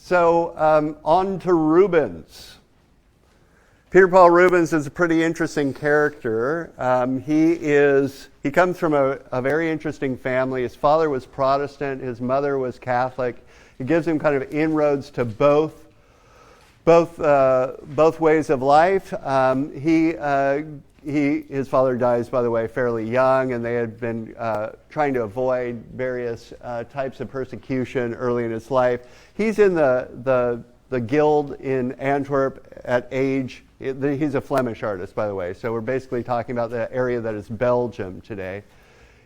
So on to Rubens. Peter Paul Rubens is a pretty interesting character. He comes from a very interesting family. His father was Protestant. His mother was Catholic. It gives him kind of inroads to both ways of life. His father dies, by the way, fairly young, and they had been trying to avoid various types of persecution early in his life. He's in the guild in Antwerp at age. He's a Flemish artist, by the way, so we're basically talking about the area that is Belgium today.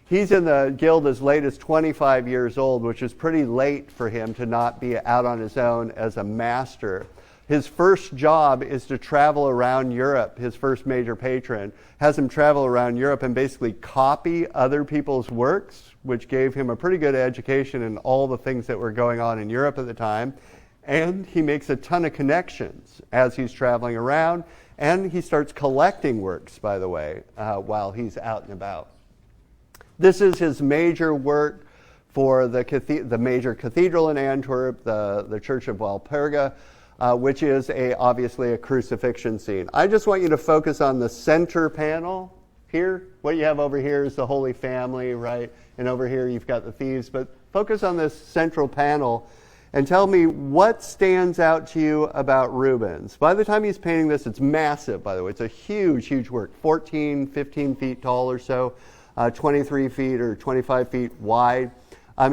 He's in the guild as late as 25 years old, which is pretty late for him to not be out on his own as a master. His first job is to travel around Europe. His first major patron has him travel around Europe and basically copy other people's works, which gave him a pretty good education in all the things that were going on in Europe at the time. And he makes a ton of connections as he's traveling around, and he starts collecting works, by the way, while he's out and about. This is his major work for the major cathedral in Antwerp, the Church of Walpurga, which is obviously a crucifixion scene. I just want you to focus on the center panel here. What you have over here is the Holy Family, right? And over here you've got the thieves, but focus on this central panel and tell me what stands out to you about Rubens. By the time he's painting this, it's massive, by the way. It's a huge, huge work, 14, 15 feet tall or so, 23 feet or 25 feet wide.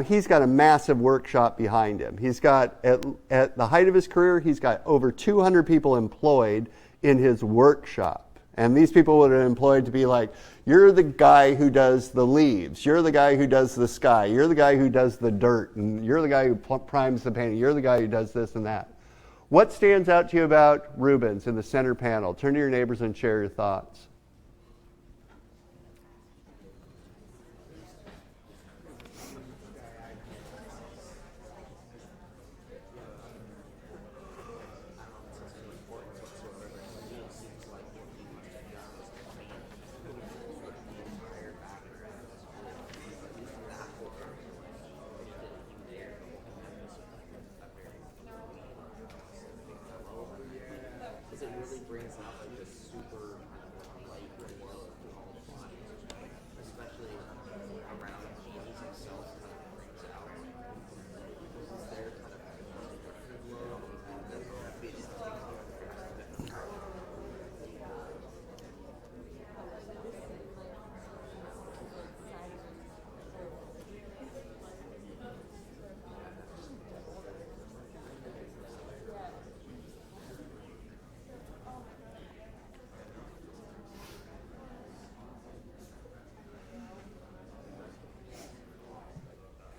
He's got a massive workshop behind him. He's got, at the height of his career, he's got over 200 people employed in his workshop. And these people would have employed to be like, you're the guy who does the leaves, you're the guy who does the sky, you're the guy who does the dirt, and you're the guy who primes the painting, you're the guy who does this and that. What stands out to you about Rubens in the center panel? Turn to your neighbors and share your thoughts.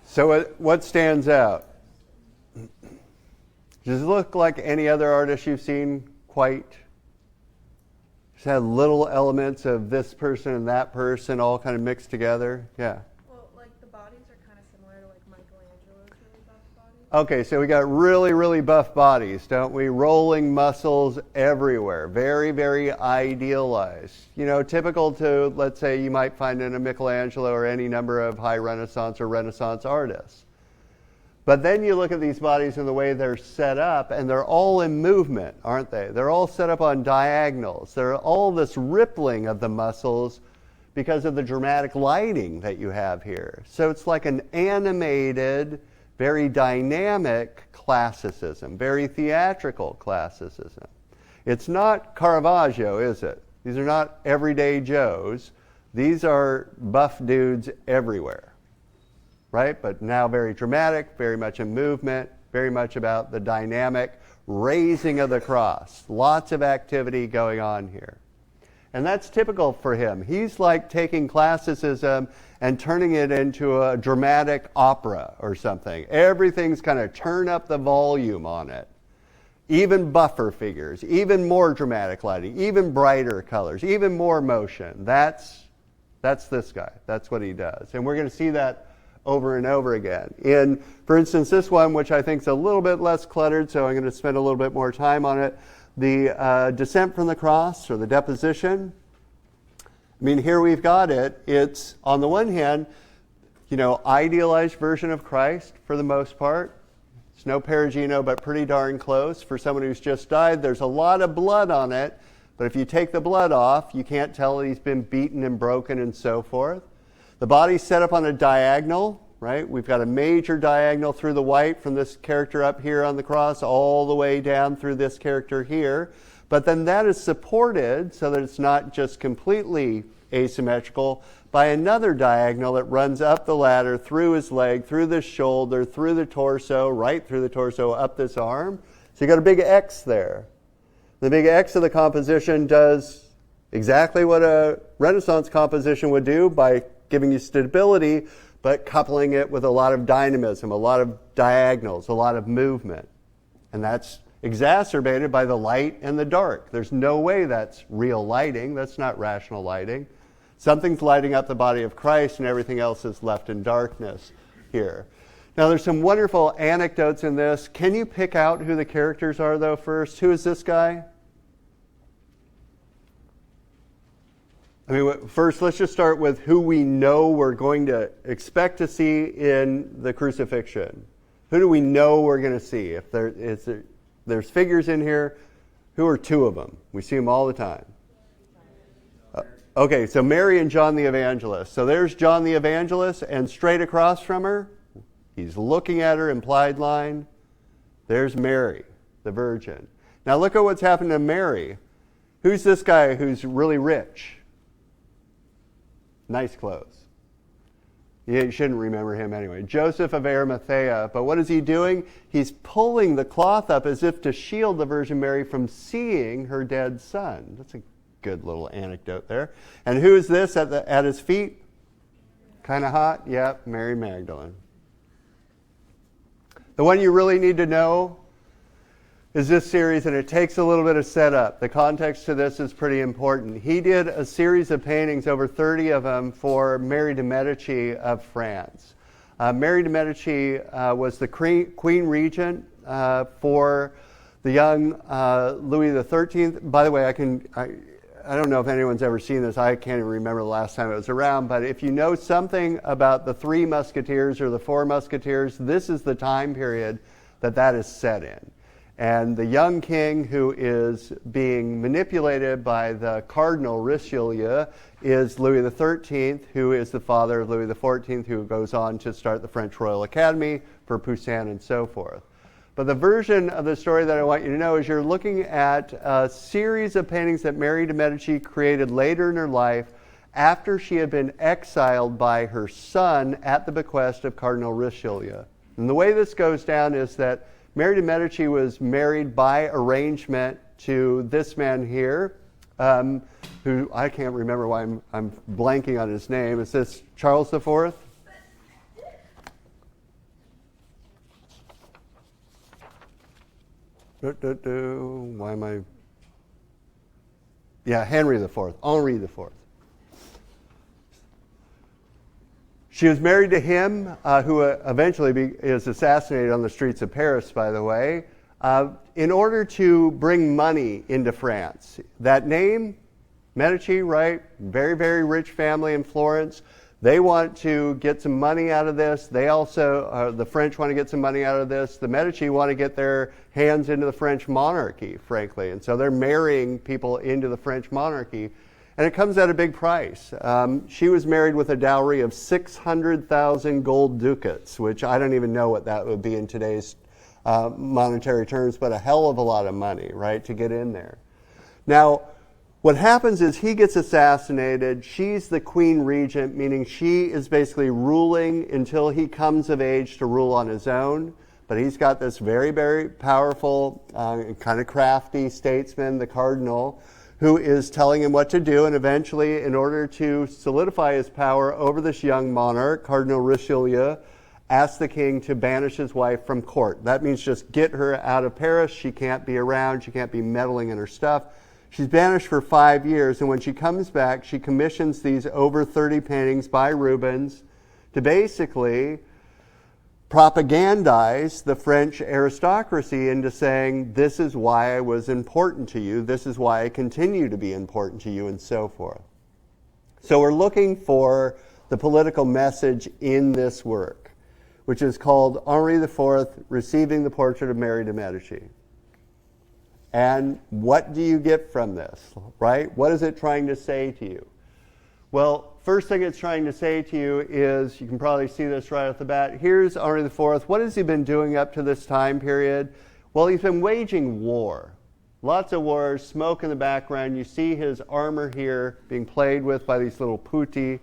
So what stands out? Does it look like any other artist you've seen quite? Just had little elements of this person and that person all kind of mixed together? Yeah. Well, like the bodies are kind of similar to like Michelangelo's really buff bodies. Okay, so we got really, really buff bodies, don't we? Rolling muscles everywhere. Very, very idealized. You know, typical to, let's say, you might find in a Michelangelo or any number of high Renaissance or Renaissance artists. But then you look at these bodies and the way they're set up, and they're all in movement, aren't they? They're all set up on diagonals. They're all this rippling of the muscles because of the dramatic lighting that you have here. So it's like an animated, very dynamic classicism, very theatrical classicism. It's not Caravaggio, is it? These are not everyday Joes. These are buff dudes everywhere, right? But now very dramatic, very much in movement, very much about the dynamic raising of the cross. Lots of activity going on here. And that's typical for him. He's like taking classicism and turning it into a dramatic opera or something. Everything's kind of turn up the volume on it. Even buffer figures, even more dramatic lighting, even brighter colors, even more motion. That's this guy. That's what he does. And we're going to see that over and over again. In, for instance, this one, which I think is a little bit less cluttered, so I'm going to spend a little bit more time on it. The Descent from the Cross, or the Deposition. I mean, here we've got it. It's, on the one hand, idealized version of Christ for the most part. It's no Perugino, but pretty darn close. For someone who's just died, there's a lot of blood on it, but if you take the blood off, you can't tell that he's been beaten and broken and so forth. The body's set up on a diagonal, right? We've got a major diagonal through the white from this character up here on the cross all the way down through this character here. But then that is supported so that it's not just completely asymmetrical by another diagonal that runs up the ladder, through his leg, through the shoulder, through the torso, right through the torso, up this arm. So you got a big X there. The big X of the composition does exactly what a Renaissance composition would do by giving you stability, but coupling it with a lot of dynamism, a lot of diagonals, a lot of movement. And that's exacerbated by the light and the dark. There's no way that's real lighting. That's not rational lighting. Something's lighting up the body of Christ and everything else is left in darkness here. Now there's some wonderful anecdotes in this. Can you pick out who the characters are though first? Who is this guy? I mean, first let's just start with who we know we're going to expect to see in the crucifixion. Who do we know we're going to see? If there's figures in here, who are two of them? We see them all the time. Okay, so Mary and John the Evangelist. So there's John the Evangelist, and straight across from her, he's looking at her, implied line. There's Mary, the Virgin. Now look at what's happened to Mary. Who's this guy who's really rich? Nice clothes. You shouldn't remember him anyway. Joseph of Arimathea. But what is he doing? He's pulling the cloth up as if to shield the Virgin Mary from seeing her dead son. That's a good little anecdote there. And who is this at his feet? Kind of hot? Yep, Mary Magdalene. The one you really need to know is this series, and it takes a little bit of setup. The context to this is pretty important. He did a series of paintings, over 30 of them, for Mary de Medici of France. Mary de Medici was the queen regent for the young Louis XIII. By the way, I don't know if anyone's ever seen this. I can't even remember the last time it was around. But if you know something about the Three Musketeers or the Four Musketeers, this is the time period that is set in. And the young king who is being manipulated by the Cardinal Richelieu is Louis XIII, who is the father of Louis XIV, who goes on to start the French Royal Academy for Poussin and so forth. But the version of the story that I want you to know is you're looking at a series of paintings that Mary de Medici created later in her life after she had been exiled by her son at the bequest of Cardinal Richelieu. And the way this goes down is that Mary de Medici was married by arrangement to this man here, who I can't remember why I'm blanking on his name. Is this Charles IV? Why am I? Yeah, Henry IV, Henri IV. She was married to him, who eventually is assassinated on the streets of Paris, by the way, in order to bring money into France. That name, Medici, right? Very, very rich family in Florence. They want to get some money out of this. They also, the French want to get some money out of this. The Medici want to get their hands into the French monarchy, frankly. And so they're marrying people into the French monarchy. And it comes at a big price. She was married with a dowry of 600,000 gold ducats, which I don't even know what that would be in today's monetary terms, but a hell of a lot of money, right, to get in there. Now, what happens is he gets assassinated. She's the queen regent, meaning she is basically ruling until he comes of age to rule on his own. But he's got this very, very powerful, kind of crafty statesman, the cardinal, who is telling him what to do, and eventually, in order to solidify his power over this young monarch, Cardinal Richelieu asks the king to banish his wife from court. That means just get her out of Paris. She can't be around. She can't be meddling in her stuff. She's banished for 5 years, and when she comes back, she commissions these over 30 paintings by Rubens to basically propagandize the French aristocracy into saying, this is why I was important to you, this is why I continue to be important to you, and so forth. So we're looking for the political message in this work. which is called Henri IV Receiving the Portrait of Mary de Medici. And what do you get from this, right? What is it trying to say to you? Well, first thing it's trying to say to you is, you can probably see this right off the bat, here's Henri IV. What has he been doing up to this time period? Well, he's been waging war. Lots of wars, smoke in the background. You see his armor here being played with by these little putti.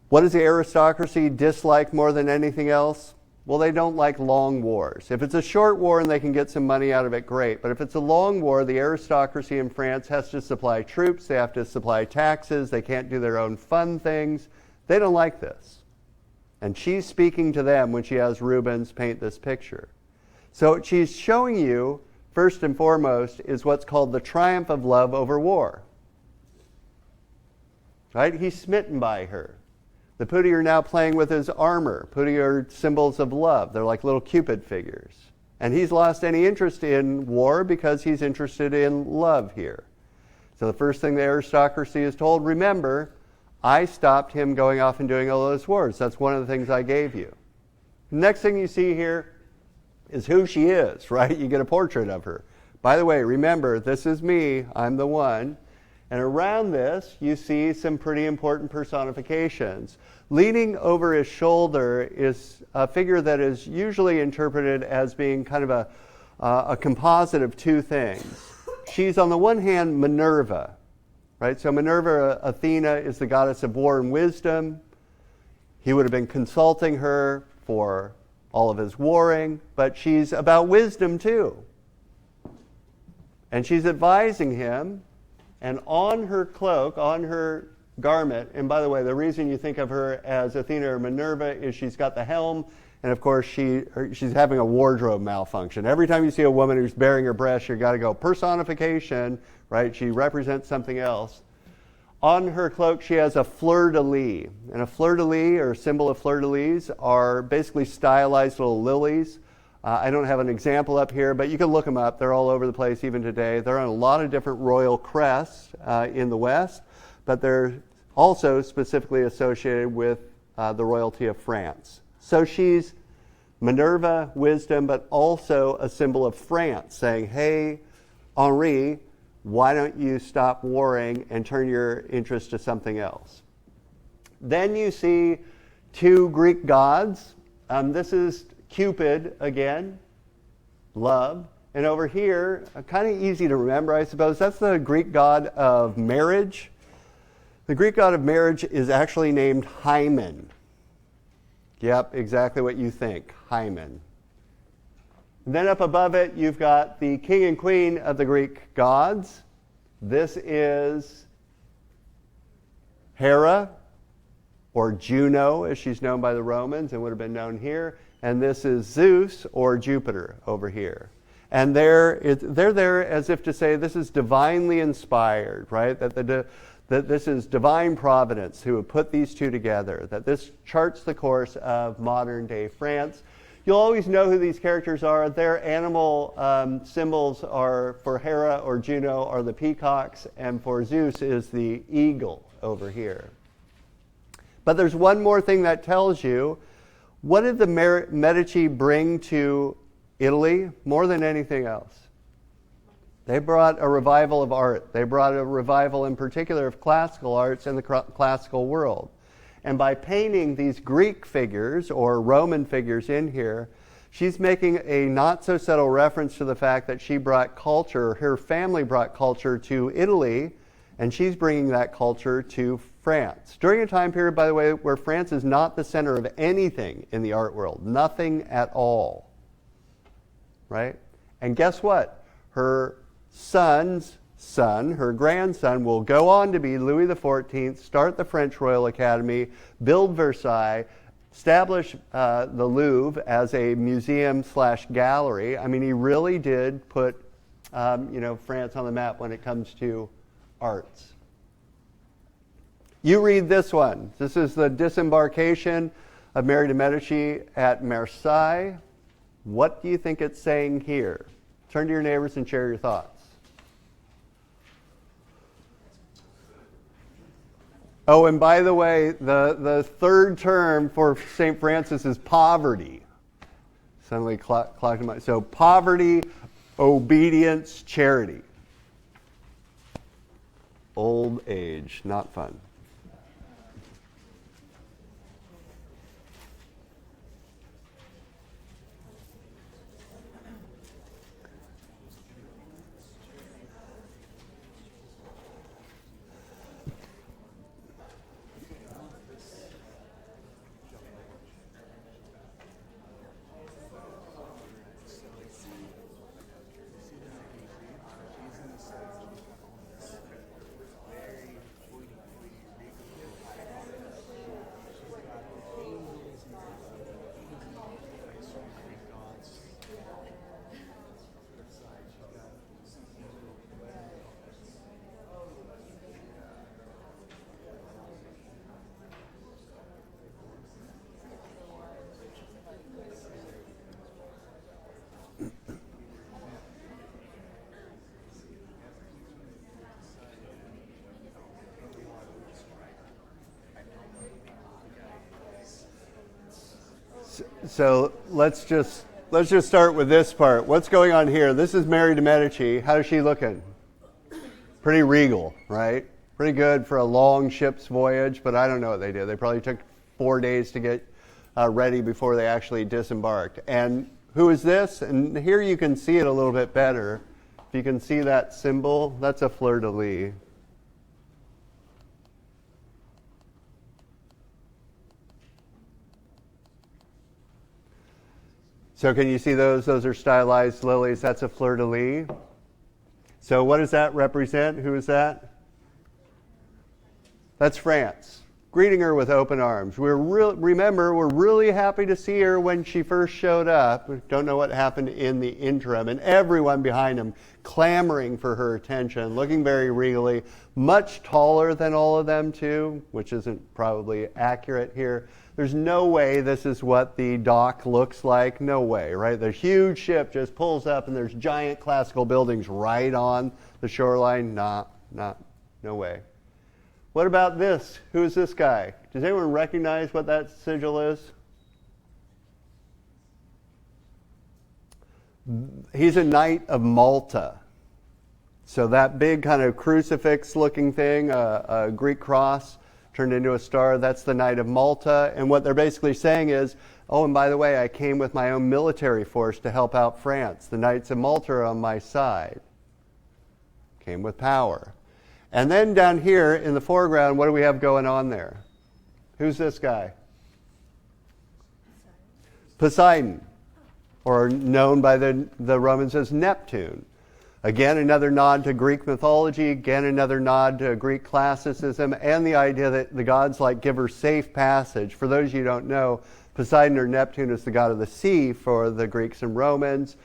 What does the aristocracy dislike more than anything else? Well, they don't like long wars. If it's a short war and they can get some money out of it, great. But if it's a long war, the aristocracy in France has to supply troops, they have to supply taxes, they can't do their own fun things. They don't like this. And she's speaking to them when she has Rubens paint this picture. So what she's showing you, first and foremost, is what's called the triumph of love over war. Right? He's smitten by her. The putti are now playing with his armor. Putti are symbols of love. They're like little Cupid figures. And he's lost any interest in war because he's interested in love here. So the first thing the aristocracy is told, remember, I stopped him going off and doing all those wars. That's one of the things I gave you. Next thing you see here is who she is, right? You get a portrait of her. By the way, remember, this is me. I'm the one. And around this, you see some pretty important personifications. Leaning over his shoulder is a figure that is usually interpreted as being kind of a composite of two things. She's on the one hand Minerva, right? So Minerva, Athena, is the goddess of war and wisdom. He would have been consulting her for all of his warring, but she's about wisdom too. And she's advising him. And on her cloak, on her garment, and by the way, the reason you think of her as Athena or Minerva is she's got the helm, and of course she's having a wardrobe malfunction. Every time you see a woman who's bearing her breast, you've got to go personification, right? She represents something else. On her cloak, she has a fleur-de-lis. And a fleur-de-lis, or symbol of fleur-de-lis, are basically stylized little lilies. I don't have an example up here, but you can look them up. They're all over the place even today. They're on a lot of different royal crests in the West, but they're also specifically associated with the royalty of France. So she's Minerva, wisdom, but also a symbol of France, saying, hey, Henri, why don't you stop warring and turn your interest to something else? Then you see two Greek gods. This is Cupid again, love. And over here, kind of easy to remember, I suppose, that's the Greek god of marriage. The Greek god of marriage is actually named Hymen. Yep, exactly what you think, Hymen. And then up above it, you've got the king and queen of the Greek gods. This is Hera, or Juno, as she's known by the Romans and would have been known here. And this is Zeus, or Jupiter, over here. And they're there as if to say this is divinely inspired, right? That this is divine providence who have put these two together, that this charts the course of modern-day France. You'll always know who these characters are. Their animal symbols are, for Hera or Juno, are the peacocks, and for Zeus is the eagle over here. But there's one more thing that tells you, what did the Medici bring to Italy more than anything else? They brought a revival of art. They brought a revival in particular of classical arts in the classical world. And by painting these Greek figures or Roman figures in here, she's making a not so subtle reference to the fact that she brought culture, her family brought culture to Italy, and she's bringing that culture to France. During a time period, by the way, where France is not the center of anything in the art world. Nothing at all. Right? And guess what? Her son's son, her grandson, will go on to be Louis XIV, start the French Royal Academy, build Versailles, establish the Louvre as a museum/gallery. I mean, he really did put France on the map when it comes to arts. You read this one. This is the Disembarkation of Mary de Medici at Marsai. What do you think it's saying here? Turn to your neighbors and share your thoughts. Oh, and by the way, the third term for St. Francis is poverty. Suddenly clocked in my... So poverty, obedience, charity. Old age, not fun. So let's just start with this part. What's going on here? This is Mary de Medici. How's she looking? Pretty regal, right? Pretty good for a long ship's voyage, but I don't know what they did. They probably took 4 days to get ready before they actually disembarked. And who is this? And here you can see it a little bit better. If you can see that symbol, that's a fleur-de-lis. So can you see those? Those are stylized lilies. That's a fleur-de-lis. So what does that represent? Who is that? That's France. Greeting her with open arms. Remember, we're really happy to see her when she first showed up. We don't know what happened in the interim. And everyone behind him clamoring for her attention, looking very regally, much taller than all of them too, which isn't probably accurate here. There's no way this is what the dock looks like. No way, right? The huge ship just pulls up and there's giant classical buildings right on the shoreline. No way. What about this? Who is this guy? Does anyone recognize what that sigil is? He's a knight of Malta. So that big kind of crucifix-looking thing, a Greek cross, turned into a star, that's the Knight of Malta. And what they're basically saying is, oh, and by the way, I came with my own military force to help out France. The Knights of Malta are on my side. Came with power. And then down here in the foreground, what do we have going on there? Who's this guy? Poseidon, or known by the Romans as Neptune. Again, another nod to Greek mythology, again, another nod to Greek classicism, and the idea that the gods give her safe passage. For those of you who don't know, Poseidon or Neptune is the god of the sea for the Greeks and Romans,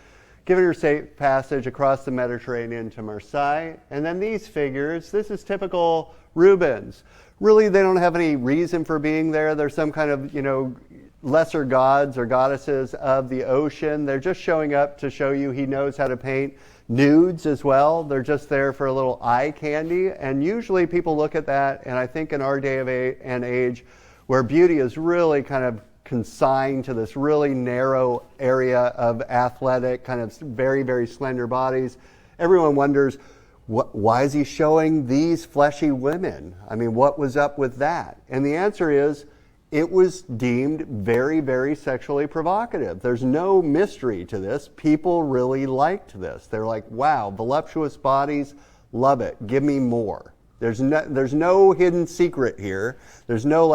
giving her safe passage across the Mediterranean to Marsai. And then these figures, this is typical Rubens. Really, they don't have any reason for being there. They're some kind of, lesser gods or goddesses of the ocean. They're just showing up to show you he knows how to paint nudes as well. They're just there for a little eye candy. And usually people look at that, and I think in our day and age, where beauty is really kind of consigned to this really narrow area of athletic, kind of very, very slender bodies, everyone wonders, why is he showing these fleshy women? I mean, what was up with that? And the answer is, it was deemed very, very sexually provocative. There's no mystery to this. People really liked this. They're like, wow, voluptuous bodies, love it. Give me more. There's no hidden secret here. There's no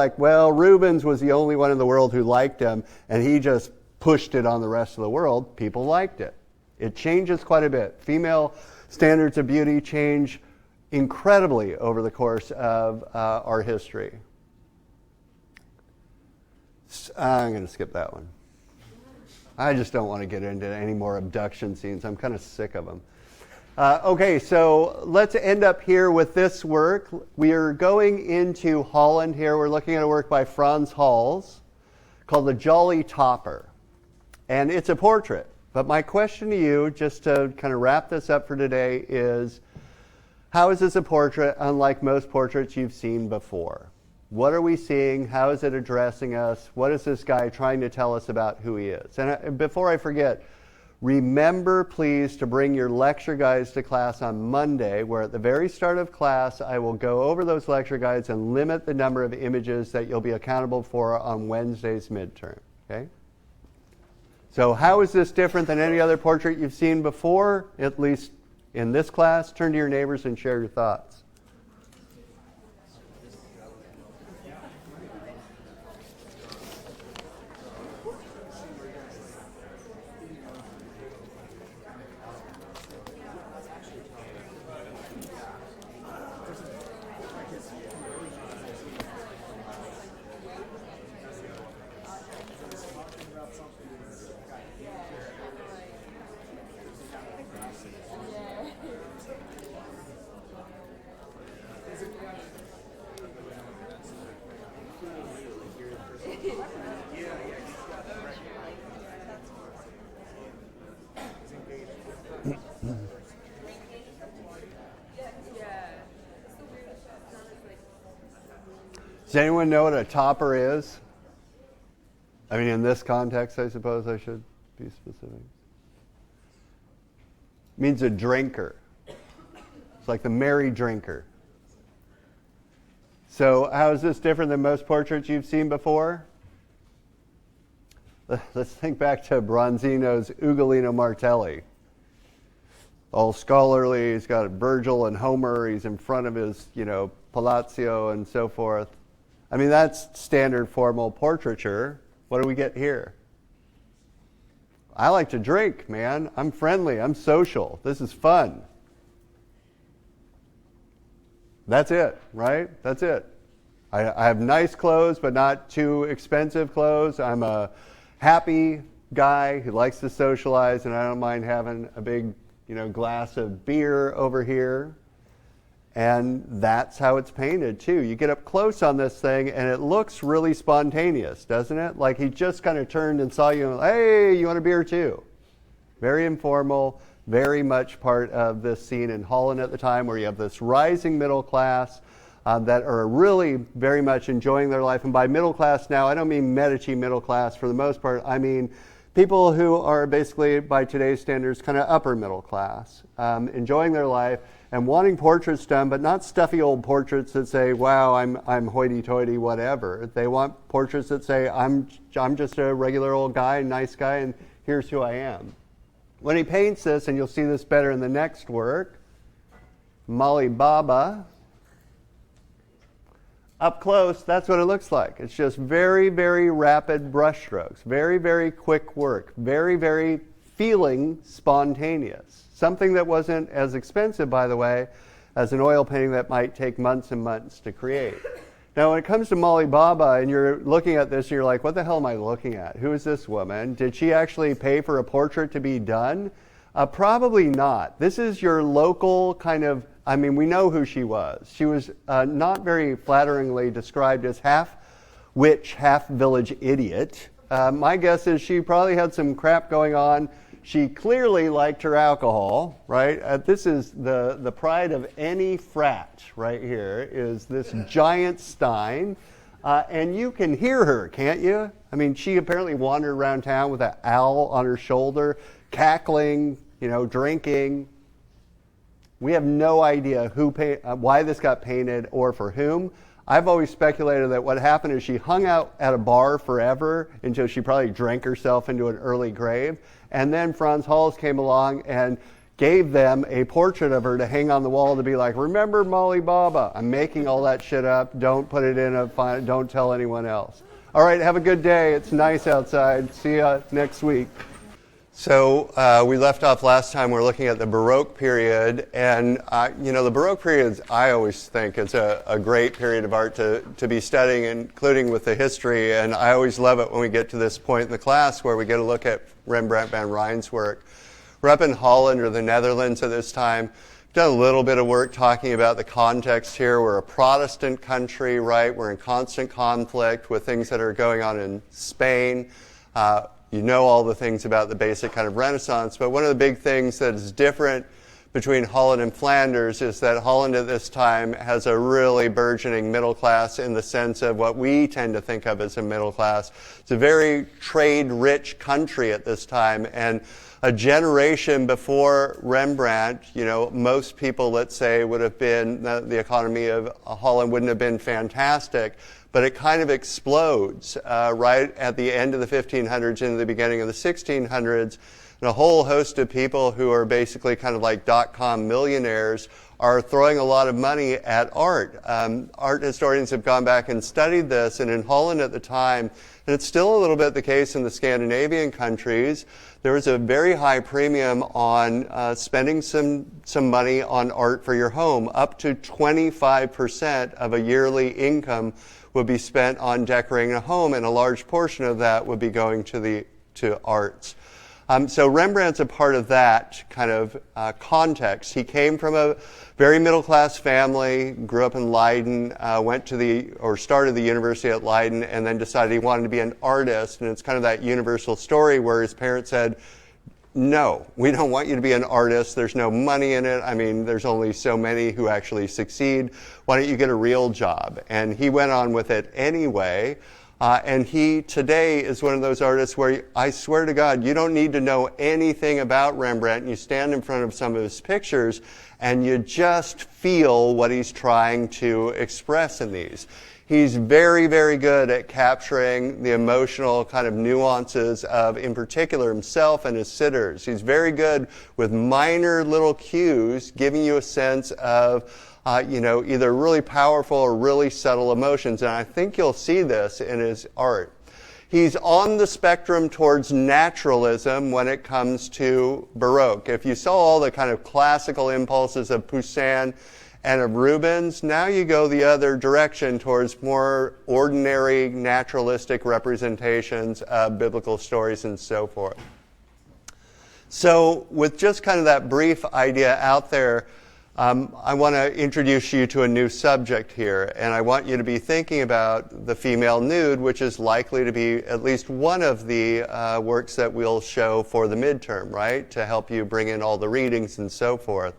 Rubens was the only one in the world who liked him, and he just pushed it on the rest of the world. People liked it. It changes quite a bit. Female standards of beauty change incredibly over the course of our history. I'm going to skip that one. I just don't want to get into any more abduction scenes. I'm kind of sick of them. Okay, so let's end up here with this work. We are going into Holland here. We're looking at a work by Frans Hals called The Jolly Topper. And it's a portrait. But my question to you, just to kind of wrap this up for today, is how is this a portrait unlike most portraits you've seen before? What are we seeing? How is it addressing us? What is this guy trying to tell us about who he is? And before I forget, remember please to bring your lecture guides to class on Monday, where at the very start of class I will go over those lecture guides and limit the number of images that you'll be accountable for on Wednesday's midterm. Okay? So how is this different than any other portrait you've seen before, at least in this class? Turn to your neighbors and share your thoughts. Does anyone know what a topper is? I mean, in this context, I suppose I should be specific. It means a drinker. It's like the merry drinker. So how is this different than most portraits you've seen before? Let's think back to Bronzino's Ugolino Martelli. All scholarly, he's got Virgil and Homer, he's in front of his, Palazzo and so forth. I mean, that's standard formal portraiture. What do we get here? I like to drink, man. I'm friendly, I'm social. This is fun. That's it, right? That's it. I have nice clothes, but not too expensive clothes. I'm a happy guy who likes to socialize, and I don't mind having a big, glass of beer over here. And that's how it's painted, too. You get up close on this thing, and it looks really spontaneous, doesn't it? Like he just kind of turned and saw you, and, hey, you want a beer, too? Very informal, very much part of this scene in Holland at the time, where you have this rising middle class that are really very much enjoying their life. And by middle class now, I don't mean Medici middle class for the most part. I mean people who are basically, by today's standards, kind of upper middle class, enjoying their life and wanting portraits done, but not stuffy old portraits that say, wow, I'm hoity-toity, whatever. They want portraits that say, I'm just a regular old guy, nice guy, and here's who I am. When he paints this, and you'll see this better in the next work, Mali Baba, up close, that's what it looks like. It's just very, very rapid brushstrokes, very, very quick work, very, very feeling spontaneous. Something that wasn't as expensive, by the way, as an oil painting that might take months and months to create. Now, when it comes to Mali Baba, and you're looking at this, and you're like, what the hell am I looking at? Who is this woman? Did she actually pay for a portrait to be done? Probably not. This is your local kind of, we know who she was. She was not very flatteringly described as half witch, half village idiot. My guess is she probably had some crap going on. She clearly liked her alcohol, right? This is the pride of any frat right here, is this giant stein. And you can hear her, can't you? She apparently wandered around town with an owl on her shoulder, cackling, drinking. We have no idea why this got painted or for whom. I've always speculated that what happened is she hung out at a bar forever until she probably drank herself into an early grave. And then Franz Hals came along and gave them a portrait of her to hang on the wall to be like, remember Mali Baba? I'm making all that shit up. Don't put it in don't tell anyone else. All right, have a good day. It's nice outside. See you next week. So we left off last time. We're looking at the Baroque period, and the Baroque period, I always think it's a great period of art to be studying, including with the history. And I always love it when we get to this point in the class where we get a look at Rembrandt van Rijn's work. We're up in Holland or the Netherlands at this time. We've done a little bit of work talking about the context here. We're a Protestant country, right? We're in constant conflict with things that are going on in Spain. You know all the things about the basic kind of Renaissance, but one of the big things that is different between Holland and Flanders is that Holland at this time has a really burgeoning middle class in the sense of what we tend to think of as a middle class. It's a very trade-rich country at this time, and a generation before Rembrandt, most people, let's say, would have been, the economy of Holland wouldn't have been fantastic, but it kind of explodes right at the end of the 1500s into the beginning of the 1600s. And a whole host of people who are basically kind of like dot-com millionaires are throwing a lot of money at art. Art historians have gone back and studied this, and in Holland at the time, and it's still a little bit the case in the Scandinavian countries, there was a very high premium on spending some money on art for your home. Up to 25% of a yearly income would be spent on decorating a home, and a large portion of that would be going to arts. So Rembrandt's a part of that kind of context. He came from a very middle-class family, grew up in Leiden, started the university at Leiden, and then decided he wanted to be an artist. And it's kind of that universal story where his parents said, no, we don't want you to be an artist. There's no money in it. I mean, there's only so many who actually succeed. Why don't you get a real job? And he went on with it anyway. And he today is one of those artists where I swear to God, you don't need to know anything about Rembrandt. You stand in front of some of his pictures and you just feel what he's trying to express in these. He's very, very good at capturing the emotional kind of nuances of, in particular, himself and his sitters. He's very good with minor little cues, giving you a sense of either really powerful or really subtle emotions. And I think you'll see this in his art. He's on the spectrum towards naturalism when it comes to Baroque. If you saw all the kind of classical impulses of Poussin and of Rubens, now you go the other direction towards more ordinary naturalistic representations of biblical stories and so forth. So with just kind of that brief idea out there, I want to introduce you to a new subject here, and I want you to be thinking about the female nude, which is likely to be at least one of the works that we'll show for the midterm, right, to help you bring in all the readings and so forth.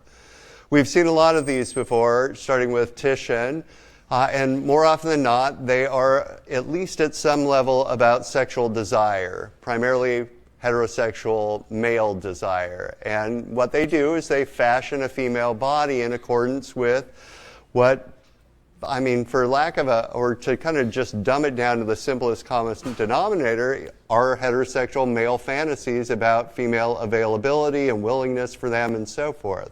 We've seen a lot of these before, starting with Titian, and more often than not, they are at least at some level about sexual desire, primarily heterosexual male desire. And what they do is they fashion a female body in accordance with what, for lack of or to kind of just dumb it down to the simplest common denominator, are heterosexual male fantasies about female availability and willingness for them and so forth.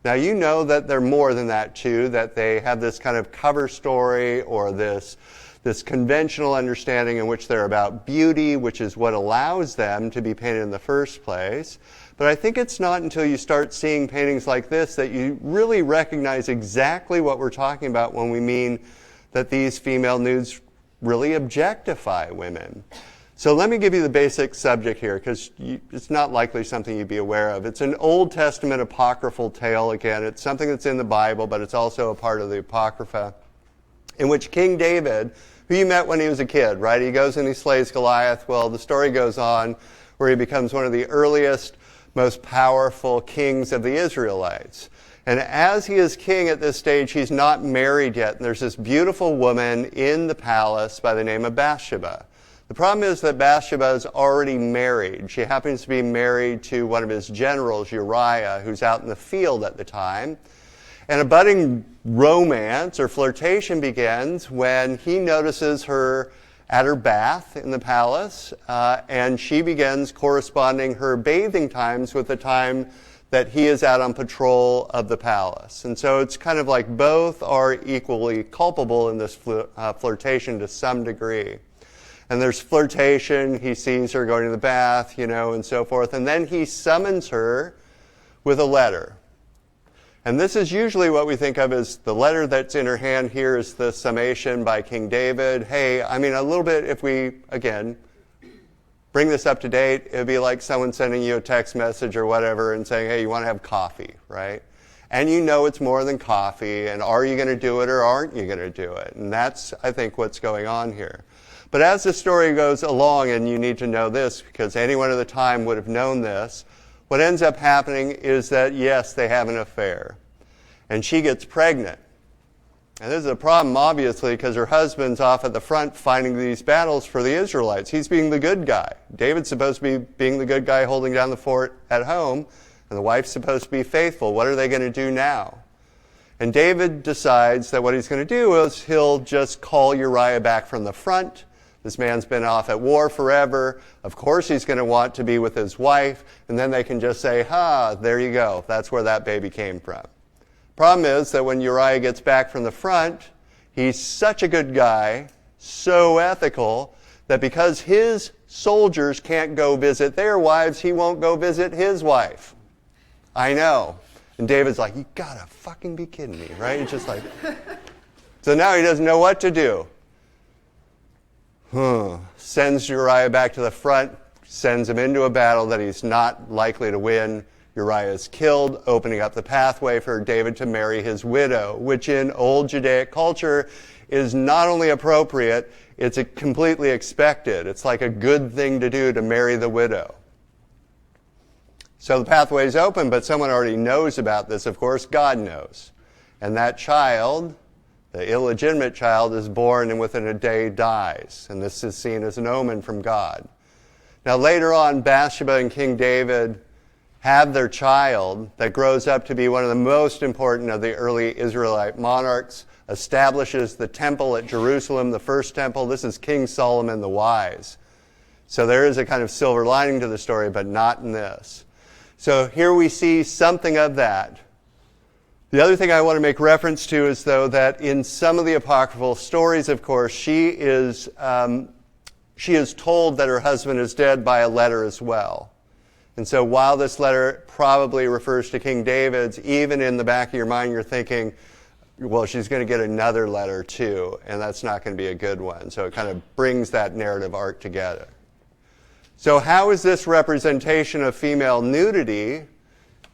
Now you know that they're more than that too, that they have this kind of cover story or this conventional understanding in which they're about beauty, which is what allows them to be painted in the first place. But I think it's not until you start seeing paintings like this that you really recognize exactly what we're talking about when we mean that these female nudes really objectify women. So let me give you the basic subject here, because it's not likely something you'd be aware of. It's an Old Testament apocryphal tale. Again, it's something that's in the Bible, but it's also a part of the Apocrypha, in which King David, who you met when he was a kid, right? He goes and he slays Goliath. Well, the story goes on where he becomes one of the earliest, most powerful kings of the Israelites. And as he is king at this stage, he's not married yet. And there's this beautiful woman in the palace by the name of Bathsheba. The problem is that Bathsheba is already married. She happens to be married to one of his generals, Uriah, who's out in the field at the time. And a budding romance or flirtation begins when he notices her at her bath in the palace, and she begins corresponding her bathing times with the time that he is out on patrol of the palace. And so it's kind of like both are equally culpable in this flirtation to some degree. And there's flirtation, he sees her going to the bath, and so forth, and then he summons her with a letter. And this is usually what we think of as the letter that's in her hand. Here is the summation by King David. Hey, a little bit, if we, again, bring this up to date, it would be like someone sending you a text message or whatever and saying, hey, you want to have coffee, right? And it's more than coffee, and are you going to do it or aren't you going to do it? And that's, I think, what's going on here. But as the story goes along, and you need to know this because anyone at the time would have known this, what ends up happening is that, yes, they have an affair. And she gets pregnant. And this is a problem, obviously, because her husband's off at the front fighting these battles for the Israelites. He's being the good guy. David's supposed to be being the good guy holding down the fort at home, and the wife's supposed to be faithful. What are they going to do now? And David decides that what he's going to do is he'll just call Uriah back from the front. This man's been off at war forever. Of course he's going to want to be with his wife, and then they can just say, there you go. That's where that baby came from. Problem is that when Uriah gets back from the front, he's such a good guy, so ethical, that because his soldiers can't go visit their wives, he won't go visit his wife. I know. And David's like, you gotta fucking be kidding me, right? It's just like, so now he doesn't know what to do. Sends Uriah back to the front, sends him into a battle that he's not likely to win. Uriah is killed, opening up the pathway for David to marry his widow, which in old Judaic culture is not only appropriate, it's completely expected. It's like a good thing to do to marry the widow. So the pathway is open, but someone already knows about this. Of course, God knows. And that child, the illegitimate child, is born and within a day dies. And this is seen as an omen from God. Now later on, Bathsheba and King David have their child that grows up to be one of the most important of the early Israelite monarchs, establishes the temple at Jerusalem, the first temple. This is King Solomon the Wise. So there is a kind of silver lining to the story, but not in this. So here we see something of that. The other thing I want to make reference to is, though, that in some of the apocryphal stories, of course, she is told that her husband is dead by a letter as well. And so while this letter probably refers to King David's, even in the back of your mind you're thinking, well, she's going to get another letter too, and that's not going to be a good one. So it kind of brings that narrative arc together. So how is this representation of female nudity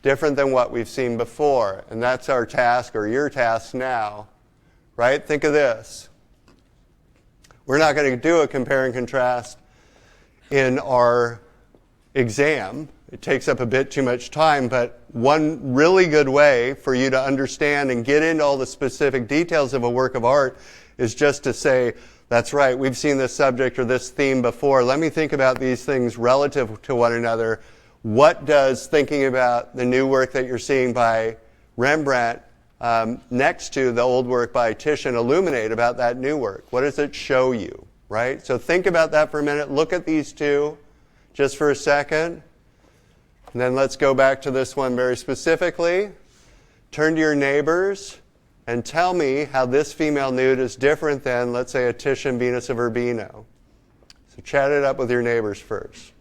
different than what we've seen before? And that's our task, or your task now, right? Think of this. We're not going to do a compare and contrast in our exam. It takes up a bit too much time, but one really good way for you to understand and get into all the specific details of a work of art is just to say, that's right, we've seen this subject or this theme before. Let me think about these things relative to one another. What does thinking about the new work that you're seeing by Rembrandt next to the old work by Titian illuminate about that new work? What does it show you, right? So think about that for a minute. Look at these two just for a second. And then let's go back to this one very specifically. Turn to your neighbors and tell me how this female nude is different than, let's say, a Titian Venus of Urbino. So chat it up with your neighbors first.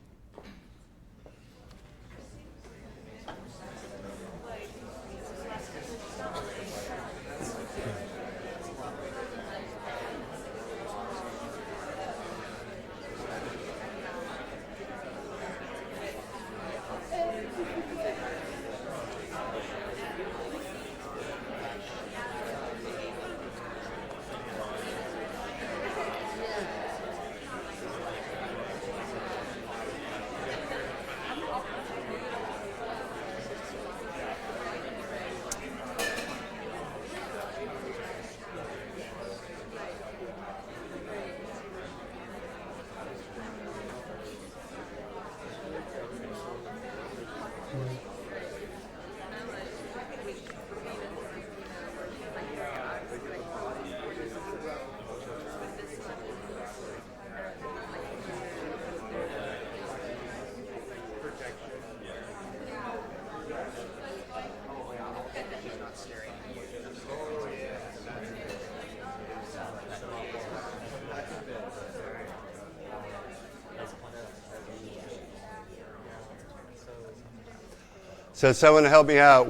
So someone help me out.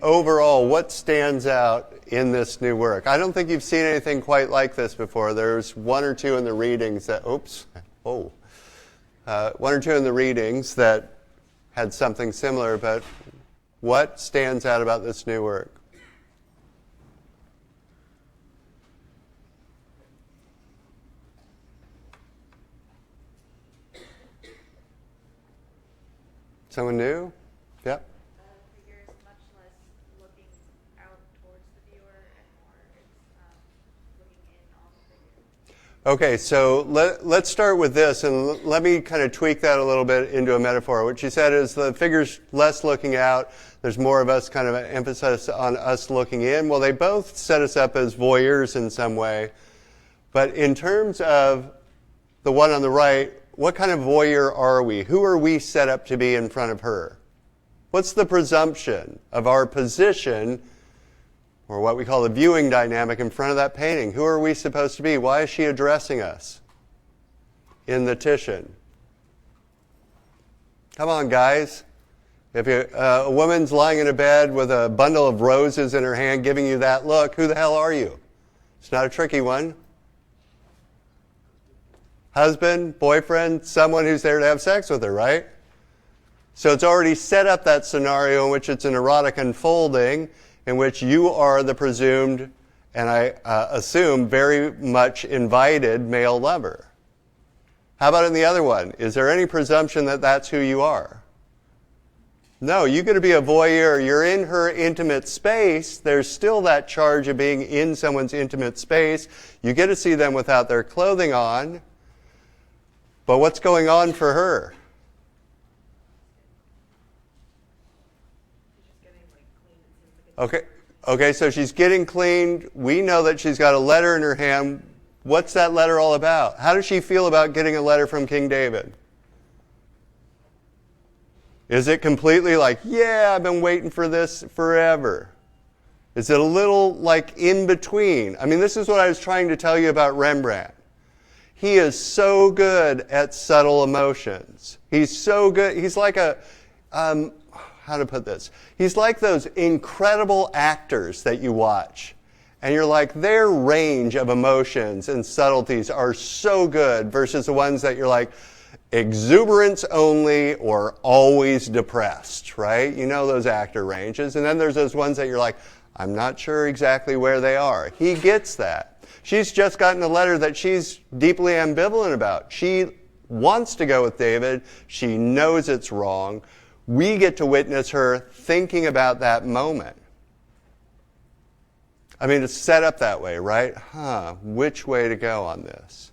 Overall, what stands out in this new work? I don't think you've seen anything quite like this before. There's one or two in the readings that, one or two in the readings that had something similar, but what stands out about this new work? Someone new? Yep. The figure is much less looking out towards the viewer and more it's looking in on the figure. Okay, so let's start with this, and let me kind of tweak that a little bit into a metaphor. What she said is the figure's less looking out. There's more of us, kind of an emphasis on us looking in. Well, they both set us up as voyeurs in some way. But in terms of the one on the right, what kind of voyeur are we? Who are we set up to be in front of her? What's the presumption of our position, or what we call the viewing dynamic, in front of that painting? Who are we supposed to be? Why is she addressing us in the Titian? Come on, guys. If a woman's lying in a bed with a bundle of roses in her hand giving you that look, who the hell are you? It's not a tricky one. Husband, boyfriend, someone who's there to have sex with her, right? So it's already set up that scenario in which it's an erotic unfolding, in which you are the presumed, and I assume very much invited male lover. How about in the other one? Is there any presumption that that's who you are? No, you get to be a voyeur. You're in her intimate space. There's still that charge of being in someone's intimate space. You get to see them without their clothing on. But what's going on for her? Okay, so she's getting cleaned. We know that she's got a letter in her hand. What's that letter all about? How does she feel about getting a letter from King David? Is it completely like, yeah, I've been waiting for this forever? Is it a little like in between? I mean, this is what I was trying to tell you about Rembrandt. He is so good at subtle emotions. He's so good. He's like how to put this? He's like those incredible actors that you watch. And you're like, their range of emotions and subtleties are so good versus the ones that you're like, exuberance only or always depressed, right? You know those actor ranges. And then there's those ones that you're like, I'm not sure exactly where they are. He gets that. She's just gotten a letter that she's deeply ambivalent about. She wants to go with David. She knows it's wrong. We get to witness her thinking about that moment. I mean, it's set up that way, right? Which way to go on this?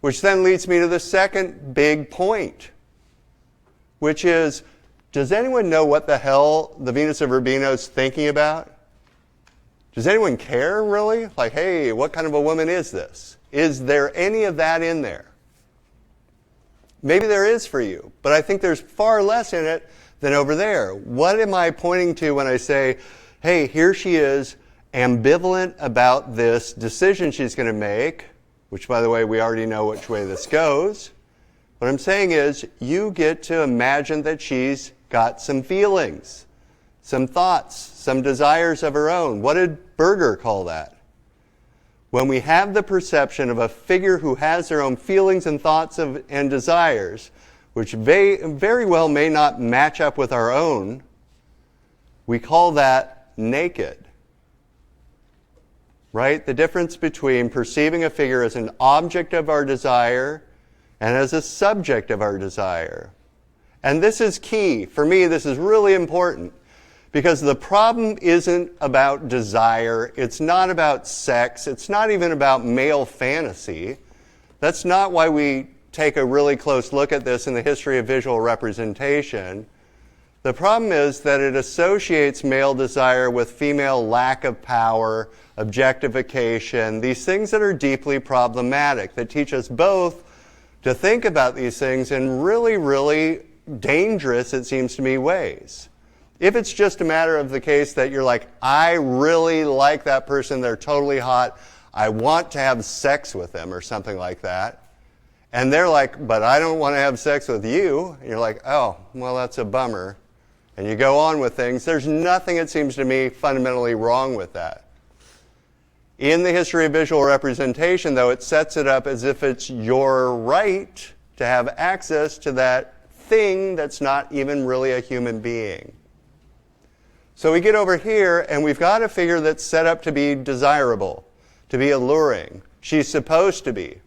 Which then leads me to the second big point, which is, does anyone know what the hell the Venus of Urbino's thinking about? Does anyone care, really? Like, hey, what kind of a woman is this? Is there any of that in there? Maybe there is for you, but I think there's far less in it than over there. What am I pointing to when I say, hey, here she is, ambivalent about this decision she's going to make, which, by the way, we already know which way this goes. What I'm saying is, you get to imagine that she's got some feelings, some thoughts, some desires of her own. What did Berger call that? When we have the perception of a figure who has their own feelings and thoughts and desires, which very well may not match up with our own, we call that naked. Right? The difference between perceiving a figure as an object of our desire and as a subject of our desire. And this is key. For me, this is really important. Because the problem isn't about desire. It's not about sex. It's not even about male fantasy. That's not why we take a really close look at this in the history of visual representation. The problem is that it associates male desire with female lack of power, objectification, these things that are deeply problematic, that teach us both to think about these things in really, really dangerous, it seems to me, ways. If it's just a matter of the case that you're like, I really like that person, they're totally hot, I want to have sex with them or something like that, and they're like, but I don't want to have sex with you, and you're like, oh, well, that's a bummer, and you go on with things, there's nothing, it seems to me, fundamentally wrong with that. In the history of visual representation, though, it sets it up as if it's your right to have access to that thing that's not even really a human being. So we get over here, and we've got a figure that's set up to be desirable, to be alluring. She's supposed to be.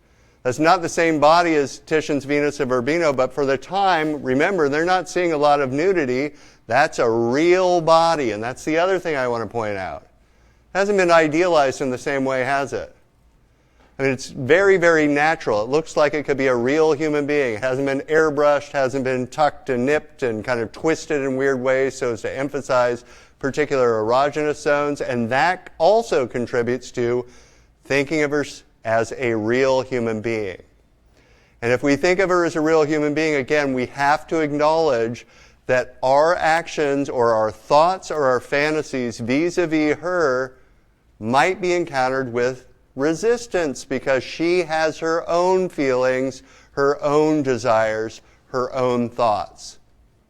That's not the same body as Titian's Venus of Urbino, but for the time, remember, they're not seeing a lot of nudity. That's a real body, and that's the other thing I want to point out. It hasn't been idealized in the same way, has it? I mean, it's very, very natural. It looks like it could be a real human being. It hasn't been airbrushed, hasn't been tucked and nipped and kind of twisted in weird ways so as to emphasize particular erogenous zones, and that also contributes to thinking of her as a real human being. And if we think of her as a real human being, again, we have to acknowledge that our actions or our thoughts or our fantasies vis-a-vis her might be encountered with resistance because she has her own feelings, her own desires, her own thoughts.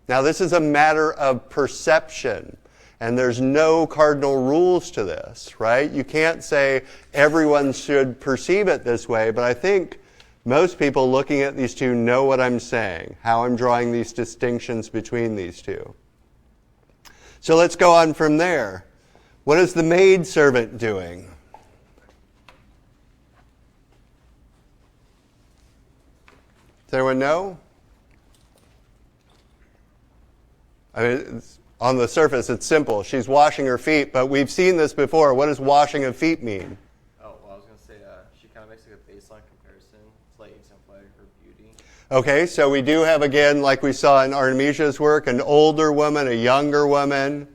Now, this is a matter of perception, and there's no cardinal rules to this, right? You can't say everyone should perceive it this way, but I think most people looking at these two know what I'm saying, how I'm drawing these distinctions between these two. So let's go on from there. What is the maid servant doing? Does anyone know? I mean, on the surface, it's simple. She's washing her feet, but we've seen this before. What does washing of feet mean? Oh, well, I was going to say she kind of makes like a baseline comparison to like exemplify her beauty. Okay, so we do have, again, like we saw in Artemisia's work, an older woman, a younger woman,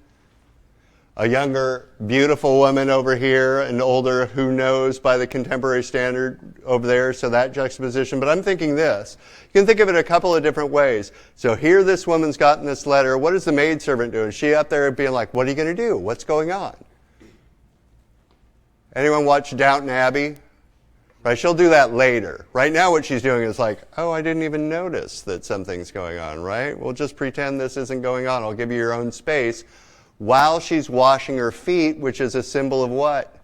a younger, beautiful woman over here, an older, who knows, by the contemporary standard over there, so that juxtaposition. But I'm thinking this. You can think of it a couple of different ways. So here this woman's gotten this letter. What is the maidservant doing? Is she up there being like, what are you going to do? What's going on? Anyone watch Downton Abbey? Right, she'll do that later. Right now what she's doing is like, oh, I didn't even notice that something's going on, right? We'll just pretend this isn't going on. I'll give you your own space. While she's washing her feet, which is a symbol of what?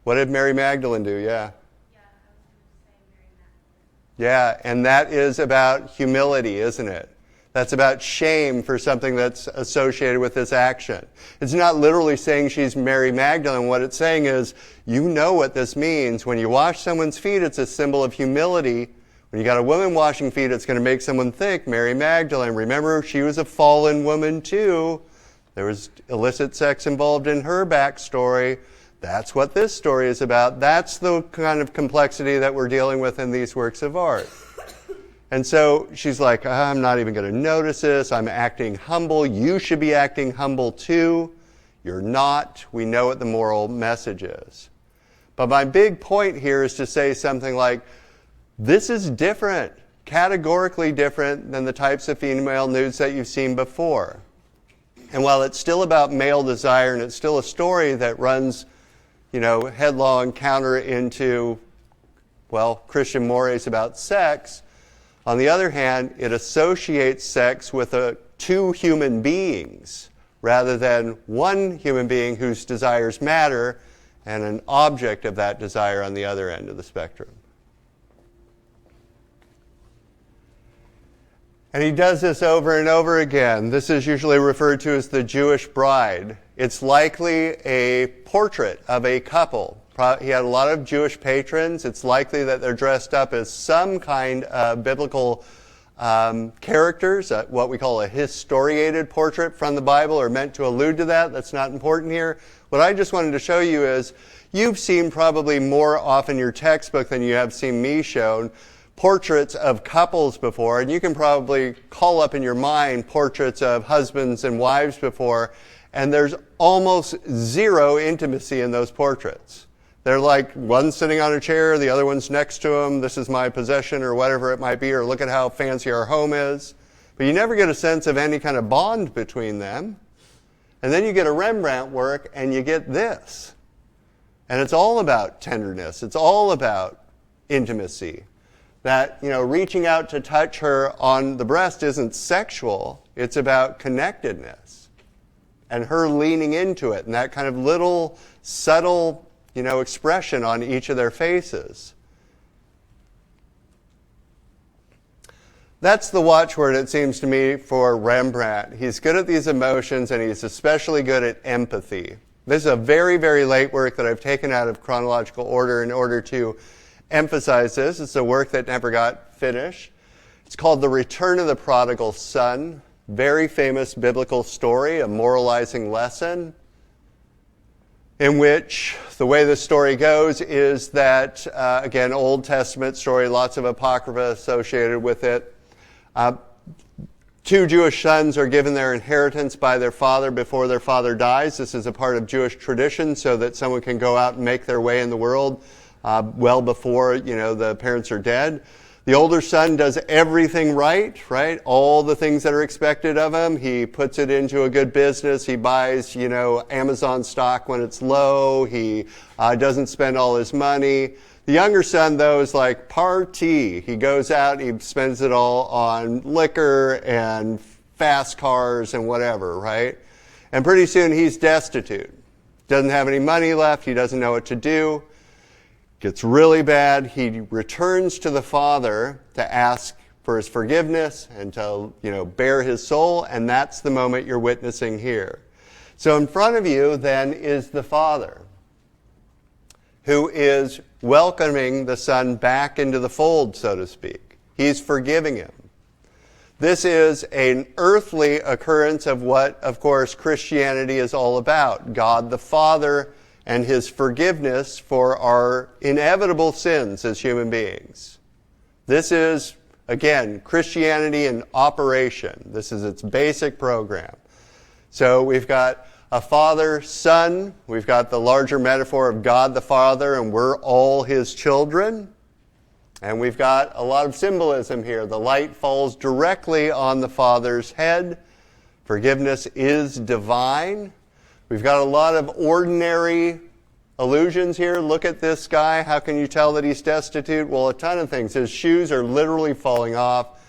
What did Mary Magdalene do? Yeah. Yeah, and that is about humility, isn't it? That's about shame for something that's associated with this action. It's not literally saying she's Mary Magdalene. What it's saying is, you know what this means. When you wash someone's feet, it's a symbol of humility. When you got a woman washing feet, it's going to make someone think, Mary Magdalene. Remember, she was a fallen woman too. There was illicit sex involved in her backstory. That's what this story is about. That's the kind of complexity that we're dealing with in these works of art. And so she's like, I'm not even going to notice this. I'm acting humble. You should be acting humble too. You're not. We know what the moral message is. But my big point here is to say something like, this is different, categorically different than the types of female nudes that you've seen before. And while it's still about male desire and it's still a story that runs, headlong counter into, Christian mores about sex, on the other hand, it associates sex with two human beings rather than one human being whose desires matter and an object of that desire on the other end of the spectrum. And he does this over and over again. This is usually referred to as the Jewish bride. It's likely a portrait of a couple. He had a lot of Jewish patrons. It's likely that they're dressed up as some kind of biblical characters, what we call a historiated portrait from the Bible, or meant to allude to that. That's not important here. What I just wanted to show you is, you've seen probably more often your textbook than you have seen me shown portraits of couples before, and you can probably call up in your mind portraits of husbands and wives before, and there's almost zero intimacy in those portraits. They're like, one's sitting on a chair, the other one's next to him, this is my possession, or whatever it might be, or look at how fancy our home is. But you never get a sense of any kind of bond between them. And then you get a Rembrandt work, and you get this. And it's all about tenderness. It's all about intimacy. That, reaching out to touch her on the breast isn't sexual. It's about connectedness. And her leaning into it, and that kind of little subtle expression on each of their faces. That's the watchword, it seems to me, for Rembrandt. He's good at these emotions, and he's especially good at empathy. This is a very, very late work that I've taken out of chronological order in order to emphasize this. It's a work that never got finished. It's called The Return of the Prodigal Son. Very famous biblical story, a moralizing lesson, in which the way the story goes is that, again, Old Testament story, lots of apocrypha associated with it. Two Jewish sons are given their inheritance by their father before their father dies. This is a part of Jewish tradition so that someone can go out and make their way in the world well before, the parents are dead. The older son does everything right? All the things that are expected of him. He puts it into a good business. He buys, Amazon stock when it's low. He doesn't spend all his money. The younger son, though, is like party. He goes out, he spends it all on liquor and fast cars and whatever, right? And pretty soon he's destitute. Doesn't have any money left. He doesn't know what to do. Gets really bad. He returns to the father to ask for his forgiveness and to, bare his soul, and that's the moment you're witnessing here. So in front of you, then, is the father, who is welcoming the son back into the fold, so to speak. He's forgiving him. This is an earthly occurrence of what, of course, Christianity is all about. God the Father and his forgiveness for our inevitable sins as human beings. This is, again, Christianity in operation. This is its basic program. So we've got a father, son. We've got the larger metaphor of God the Father, and we're all his children. And we've got a lot of symbolism here. The light falls directly on the Father's head. Forgiveness is divine. We've got a lot of ordinary allusions here. Look at this guy. How can you tell that he's destitute? Well, a ton of things. His shoes are literally falling off.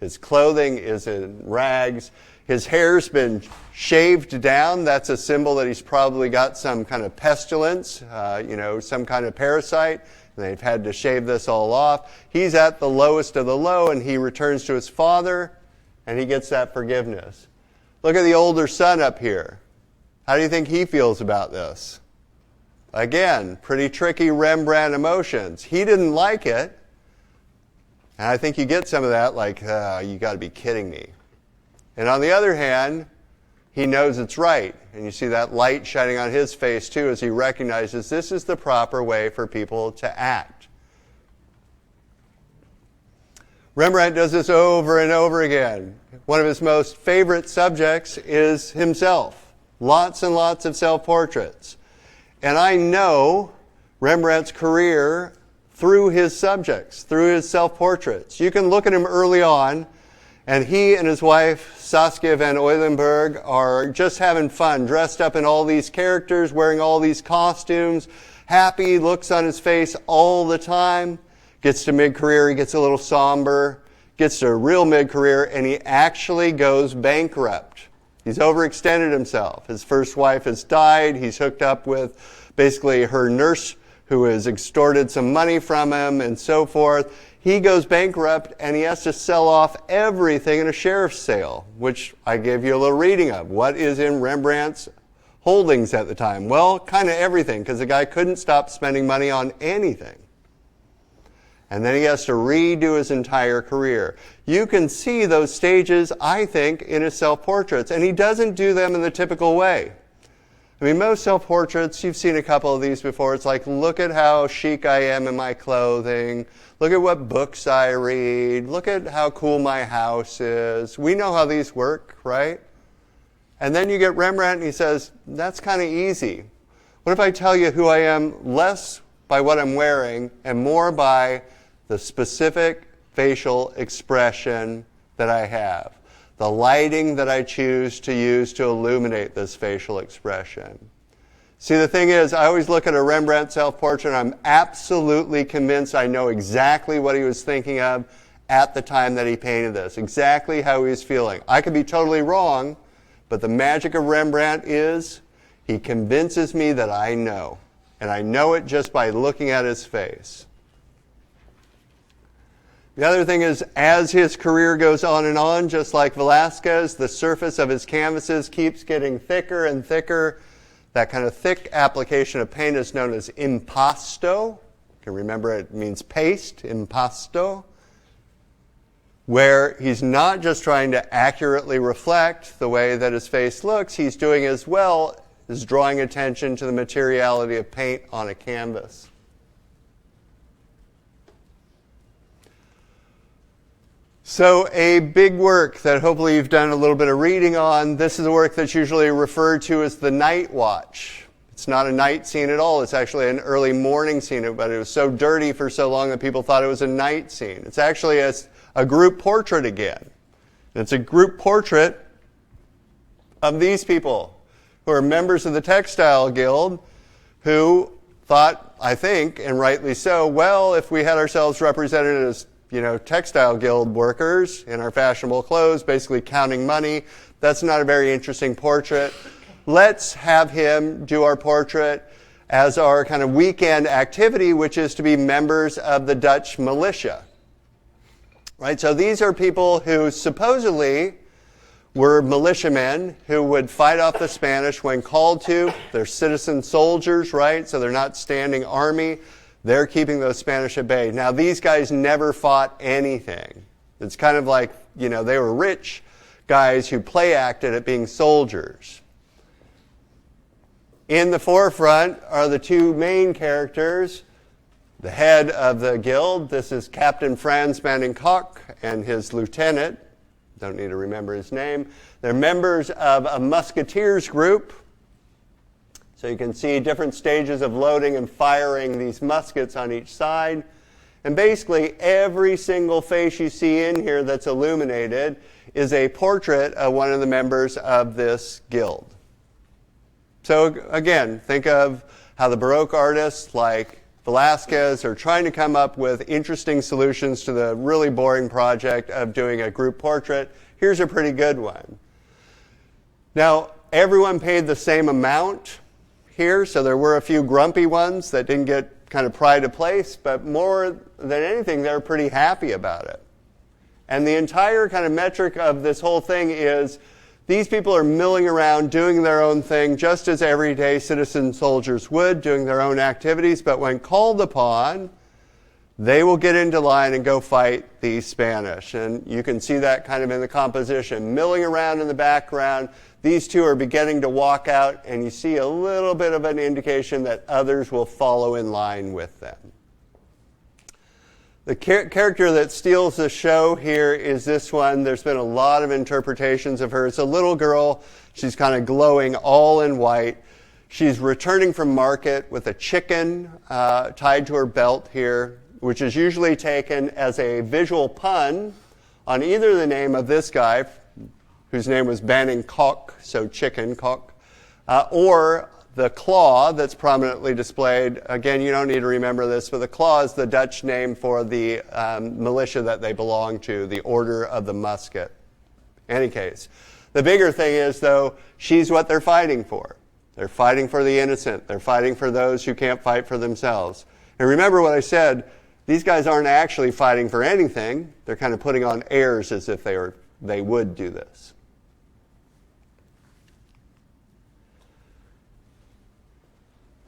His clothing is in rags. His hair's been shaved down. That's a symbol that he's probably got some kind of pestilence, some kind of parasite. And they've had to shave this all off. He's at the lowest of the low, and he returns to his father, and he gets that forgiveness. Look at the older son up here. How do you think he feels about this? Again, pretty tricky Rembrandt emotions. He didn't like it. And I think you get some of that, like, you got to be kidding me. And on the other hand, he knows it's right. And you see that light shining on his face too as he recognizes this is the proper way for people to act. Rembrandt does this over and over again. One of his most favorite subjects is himself. Lots and lots of self-portraits. And I know Rembrandt's career through his subjects, through his self-portraits. You can look at him early on, and he and his wife, Saskia van Eulenburg, are just having fun, dressed up in all these characters, wearing all these costumes, happy looks on his face all the time. Gets to mid-career, he gets a little somber. Gets to real mid-career, and he actually goes bankrupt. He's overextended himself. His first wife has died. He's hooked up with basically her nurse who has extorted some money from him and so forth. He goes bankrupt and he has to sell off everything in a sheriff's sale, which I gave you a little reading of. What is in Rembrandt's holdings at the time? Well, kind of everything, because the guy couldn't stop spending money on anything. And then he has to redo his entire career. You can see those stages, I think, in his self-portraits. And he doesn't do them in the typical way. I mean, most self-portraits, you've seen a couple of these before. It's like, look at how chic I am in my clothing. Look at what books I read. Look at how cool my house is. We know how these work, right? And then you get Rembrandt and he says, that's kind of easy. What if I tell you who I am less by what I'm wearing and more by the specific facial expression that I have, the lighting that I choose to use to illuminate this facial expression. See, the thing is, I always look at a Rembrandt self-portrait and I'm absolutely convinced I know exactly what he was thinking of at the time that he painted this, exactly how he was feeling. I could be totally wrong, but the magic of Rembrandt is he convinces me that I know. And I know it just by looking at his face. The other thing is, as his career goes on, just like Velázquez, the surface of his canvases keeps getting thicker and thicker. That kind of thick application of paint is known as impasto. can remember it means paste, Impasto, where he's not just trying to accurately reflect the way that his face looks, he's doing as well as drawing attention to the materiality of paint on a canvas. So a big work that hopefully you've done a little bit of reading on, this is a work that's usually referred to as the night watch. It's not a night scene at all. It's actually an early morning scene, but it was so dirty for so long that people thought it was a night scene. It's actually a group portrait again. It's a group portrait of these people who are members of the Textile Guild who thought, I think, and rightly so, well, if we had ourselves represented as Textile Guild workers in our fashionable clothes, basically counting money, that's not a very interesting portrait. Let's have him do our portrait as our kind of weekend activity, which is to be members of the Dutch militia. Right? So these are people who supposedly were militiamen who would fight off the Spanish when called to. They're citizen soldiers, right? So they're not standing army. They're keeping those Spanish at bay. Now, these guys never fought anything. It's kind of like, they were rich guys who play acted at being soldiers. In the forefront are the two main characters. The head of the guild, this is Captain Frans van den Kok and his lieutenant. Don't need to remember his name. They're members of a musketeers group. So you can see different stages of loading and firing these muskets on each side. And basically every single face you see in here that's illuminated is a portrait of one of the members of this guild. So again, think of how the Baroque artists like Velázquez are trying to come up with interesting solutions to the really boring project of doing a group portrait. Here's a pretty good one. Now, everyone paid the same amount here, so there were a few grumpy ones that didn't get kind of pride of place, but more than anything, they were pretty happy about it. And the entire kind of metric of this whole thing is these people are milling around doing their own thing just as everyday citizen soldiers would, doing their own activities, but when called upon, they will get into line and go fight the Spanish. And you can see that kind of in the composition. Milling around in the background, these two are beginning to walk out, and you see a little bit of an indication that others will follow in line with them. The character that steals the show here is this one. There's been a lot of interpretations of her. It's a little girl. She's kind of glowing all in white. She's returning from market with a chicken tied to her belt here, which is usually taken as a visual pun on either the name of this guy, whose name was Banning Kok, so chicken Kok, or the claw that's prominently displayed. Again, you don't need to remember this, but the claw is the Dutch name for the militia that they belong to, the Order of the Musket. Any case, the bigger thing is, though, she's what they're fighting for. They're fighting for the innocent. They're fighting for those who can't fight for themselves. And remember what I said, these guys aren't actually fighting for anything. They're kind of putting on airs as if they would do this.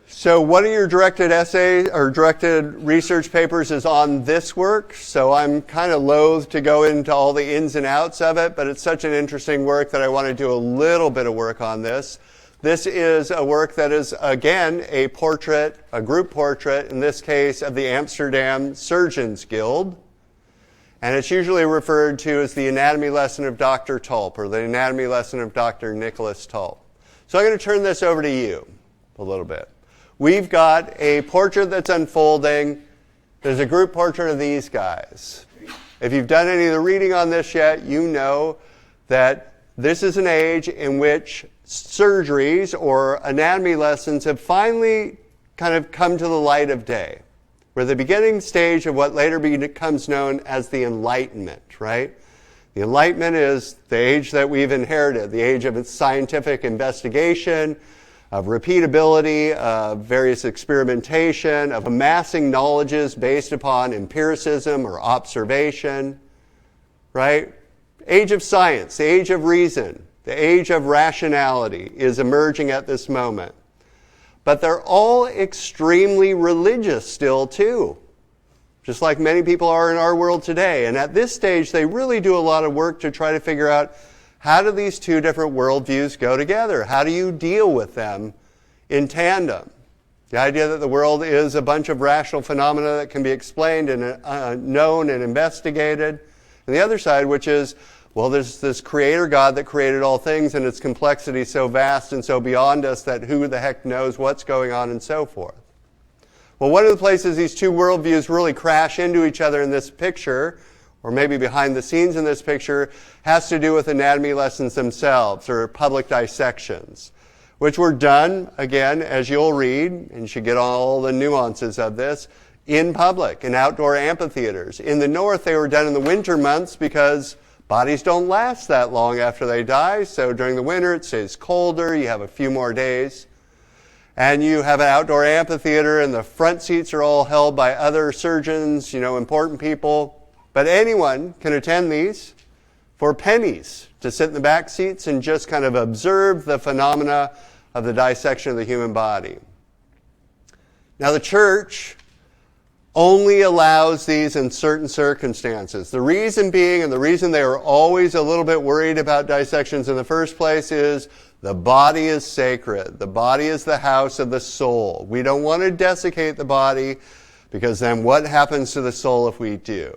So one of your directed essays or directed research papers is on this work. So I'm kind of loath to go into all the ins and outs of it, but it's such an interesting work that I want to do a little bit of work on this. This is a work that is, again, a portrait, a group portrait, in this case of the Amsterdam Surgeons Guild. And it's usually referred to as the anatomy lesson of Dr. Tulp, or the anatomy lesson of Dr. Nicholas Tulp. So I'm going to turn this over to you a little bit. We've got a portrait that's unfolding. There's a group portrait of these guys. If you've done any of the reading on this yet, you know that this is an age in which surgeries or anatomy lessons have finally kind of come to the light of day. We're the beginning stage of what later becomes known as the Enlightenment, right? The Enlightenment is the age that we've inherited, the age of scientific investigation, of repeatability, of various experimentation, of amassing knowledges based upon empiricism or observation, right? Age of science, the age of reason, the age of rationality is emerging at this moment. But they're all extremely religious still, too. Just like many people are in our world today. And at this stage, they really do a lot of work to try to figure out, how do these two different worldviews go together? How do you deal with them in tandem? The idea that the world is a bunch of rational phenomena that can be explained and known and investigated. And the other side, which is, well, there's this creator God that created all things, and its complexity so vast and so beyond us that who the heck knows what's going on and so forth. Well, one of the places these two worldviews really crash into each other in this picture, or maybe behind the scenes in this picture, has to do with anatomy lessons themselves, or public dissections, which were done, again, as you'll read, and you should get all the nuances of this, in public, in outdoor amphitheaters. In the north, they were done in the winter months because bodies don't last that long after they die, so during the winter it stays colder, you have a few more days. And you have an outdoor amphitheater, and the front seats are all held by other surgeons, important people. But anyone can attend these for pennies to sit in the back seats and just kind of observe the phenomena of the dissection of the human body. Now, the church only allows these in certain circumstances. The reason being, and the reason they are always a little bit worried about dissections in the first place, is the body is sacred. The body is the house of the soul. We don't want to desiccate the body, because then what happens to the soul if we do?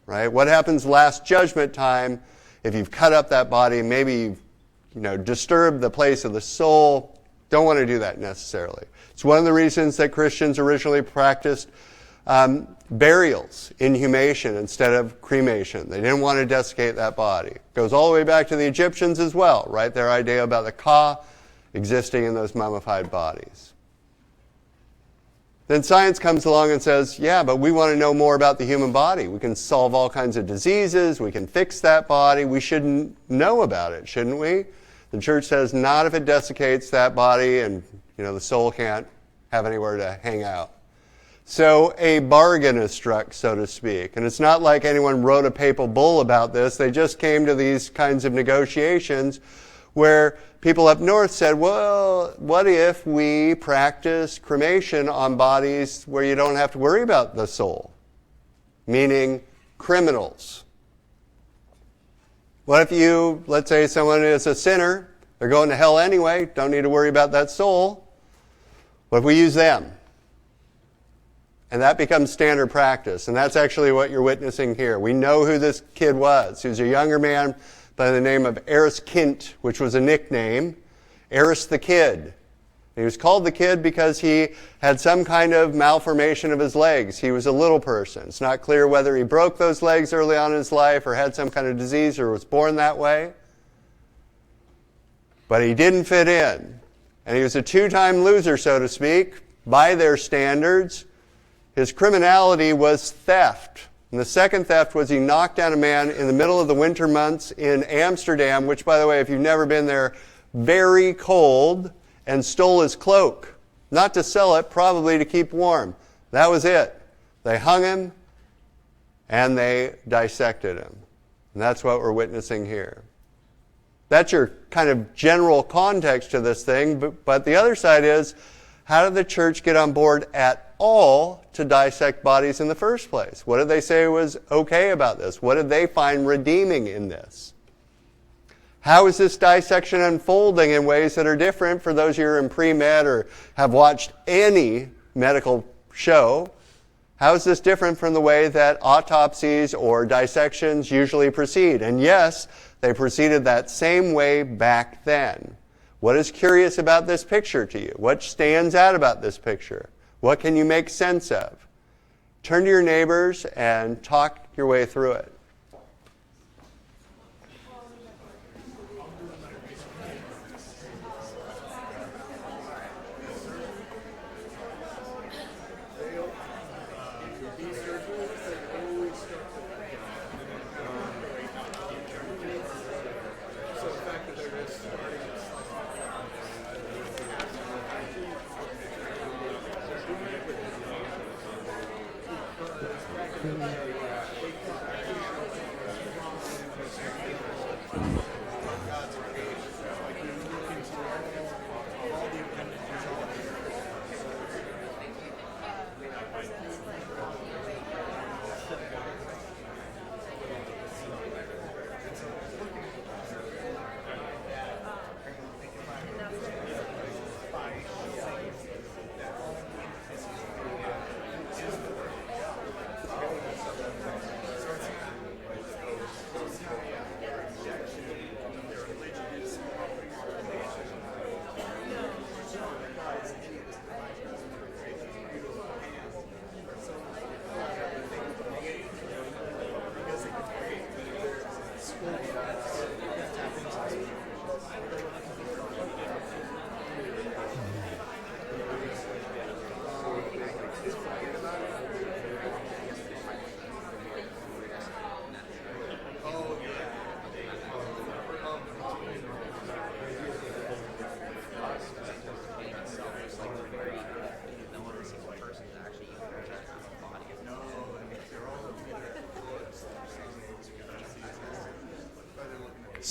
Right? What happens last judgment time if you've cut up that body, maybe you've disturbed the place of the soul? Don't want to do that necessarily. It's one of the reasons that Christians originally practiced burials, inhumation, instead of cremation. They didn't want to desiccate that body. It goes all the way back to the Egyptians as well, right? Their idea about the ka existing in those mummified bodies. Then science comes along and says, yeah, but we want to know more about the human body. We can solve all kinds of diseases. We can fix that body. We shouldn't know about it, shouldn't we? The church says, not if it desiccates that body and the soul can't have anywhere to hang out. So a bargain is struck, so to speak. And it's not like anyone wrote a papal bull about this. They just came to these kinds of negotiations where people up north said, well, what if we practice cremation on bodies where you don't have to worry about the soul? Meaning criminals. What if let's say someone is a sinner, they're going to hell anyway, don't need to worry about that soul. What if we use them? And that becomes standard practice. And that's actually what you're witnessing here. We know who this kid was. He was a younger man by the name of Eris Kint, which was a nickname. Eris the Kid. And he was called the Kid because he had some kind of malformation of his legs. He was a little person. It's not clear whether he broke those legs early on in his life or had some kind of disease or was born that way. But he didn't fit in. And he was a two-time loser, so to speak, by their standards. His criminality was theft. And the second theft was he knocked down a man in the middle of the winter months in Amsterdam, which, by the way, if you've never been there, very cold, and stole his cloak. Not to sell it, probably to keep warm. That was it. They hung him, and they dissected him. And that's what we're witnessing here. That's your kind of general context to this thing, but the other side is, how did the church get on board at all to dissect bodies in the first place? What did they say was okay about this? What did they find redeeming in this? How is this dissection unfolding in ways that are different for those of you who are in pre-med or have watched any medical show? How is this different from the way that autopsies or dissections usually proceed? And yes, they proceeded that same way back then. What is curious about this picture to you? What stands out about this picture? What can you make sense of? Turn to your neighbors and talk your way through it.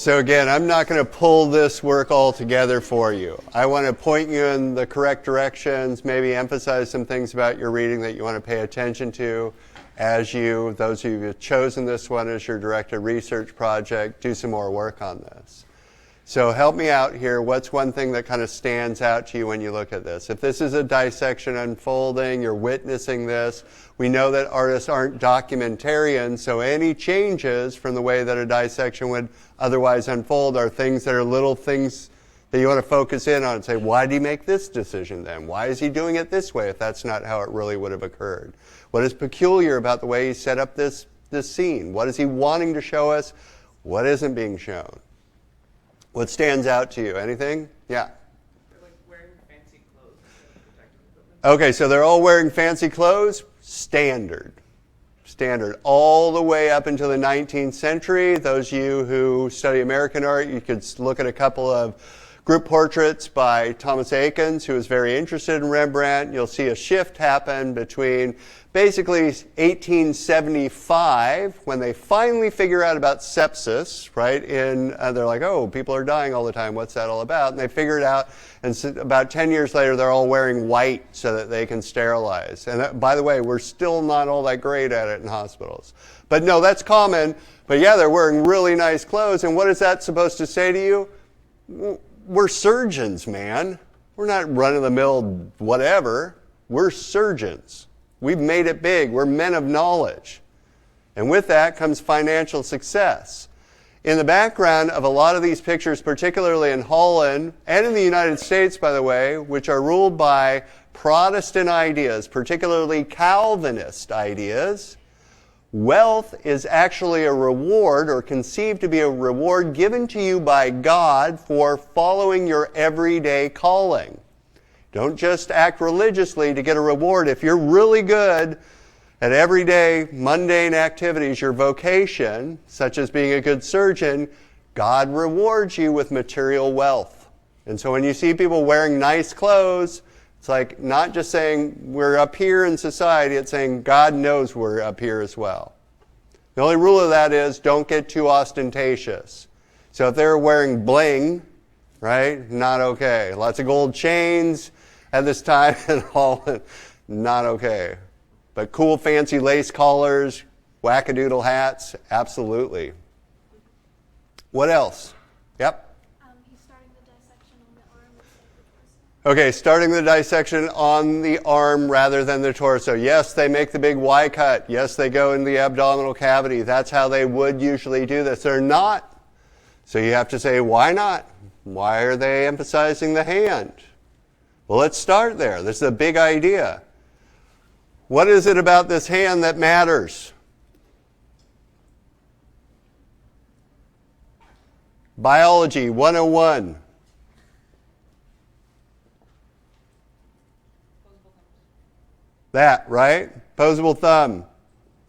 So again, I'm not going to pull this work all together for you. I want to point you in the correct directions, maybe emphasize some things about your reading that you want to pay attention to as you, those of you who have chosen this one as your directed research project, do some more work on this. So help me out here. What's one thing that kind of stands out to you when you look at this? If this is a dissection unfolding, you're witnessing this. We know that artists aren't documentarians, so any changes from the way that a dissection would otherwise unfold are things that are little things that you want to focus in on and say, why did he make this decision then? Why is he doing it this way if that's not how it really would have occurred? What is peculiar about the way he set up this scene? What is he wanting to show us? What isn't being shown? What stands out to you? Anything? Yeah. They're like wearing fancy clothes instead of protective equipment. Okay, so they're all wearing fancy clothes? Standard. All the way up until the 19th century. Those of you who study American art, you could look at a couple of group portraits by Thomas Eakins, who was very interested in Rembrandt. You'll see a shift happen between basically 1875, when they finally figure out about sepsis, right? They're like, oh, people are dying all the time. What's that all about? And they figure it out. And so about 10 years later, they're all wearing white so that they can sterilize. And that, by the way, we're still not all that great at it in hospitals. But no, that's common. But yeah, they're wearing really nice clothes. And what is that supposed to say to you? We're surgeons, man. We're not run-of-the-mill whatever. We're surgeons. We've made it big. We're men of knowledge. And with that comes financial success. In the background of a lot of these pictures, particularly in Holland and in the United States, by the way, which are ruled by Protestant ideas, particularly Calvinist ideas, wealth is actually a reward, or conceived to be a reward given to you by God for following your everyday calling. Don't just act religiously to get a reward. If you're really good at everyday mundane activities, your vocation, such as being a good surgeon, God rewards you with material wealth. And so when you see people wearing nice clothes, it's like not just saying we're up here in society, it's saying God knows we're up here as well. The only rule of that is don't get too ostentatious. So if they're wearing bling, right, not okay. Lots of gold chains at this time in Holland, not okay. But cool fancy lace collars, wackadoodle hats, absolutely. What else? Yep. He's starting the dissection on the arm instead of the torso. Okay, starting the dissection on the arm rather than the torso. Yes, they make the big Y cut. Yes, they go in the abdominal cavity. That's how they would usually do this. They're not. So you have to say, why not? Why are they emphasizing the hand? Well, let's start there. This is a big idea. What is it about this hand that matters? Biology 101. That, right? Opposable thumb.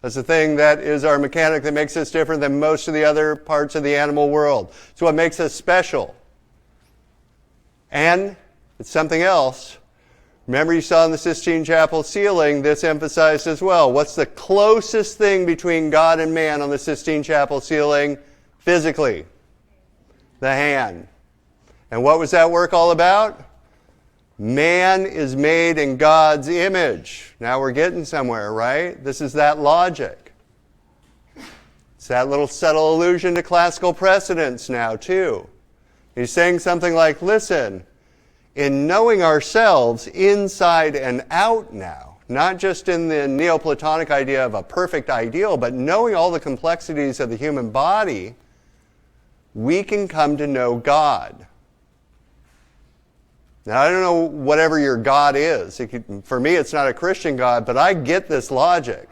That's the thing that is our mechanic that makes us different than most of the other parts of the animal world. It's what makes us special. And it's something else. Remember you saw in the Sistine Chapel ceiling, this emphasized as well. What's the closest thing between God and man on the Sistine Chapel ceiling physically? The hand. And what was that work all about? Man is made in God's image. Now we're getting somewhere, right? This is that logic. It's that little subtle allusion to classical precedents now, too. He's saying something like, listen, in knowing ourselves inside and out now, not just in the Neoplatonic idea of a perfect ideal, but knowing all the complexities of the human body, we can come to know God. Now, I don't know whatever your God is. For me, it's not a Christian God, but I get this logic.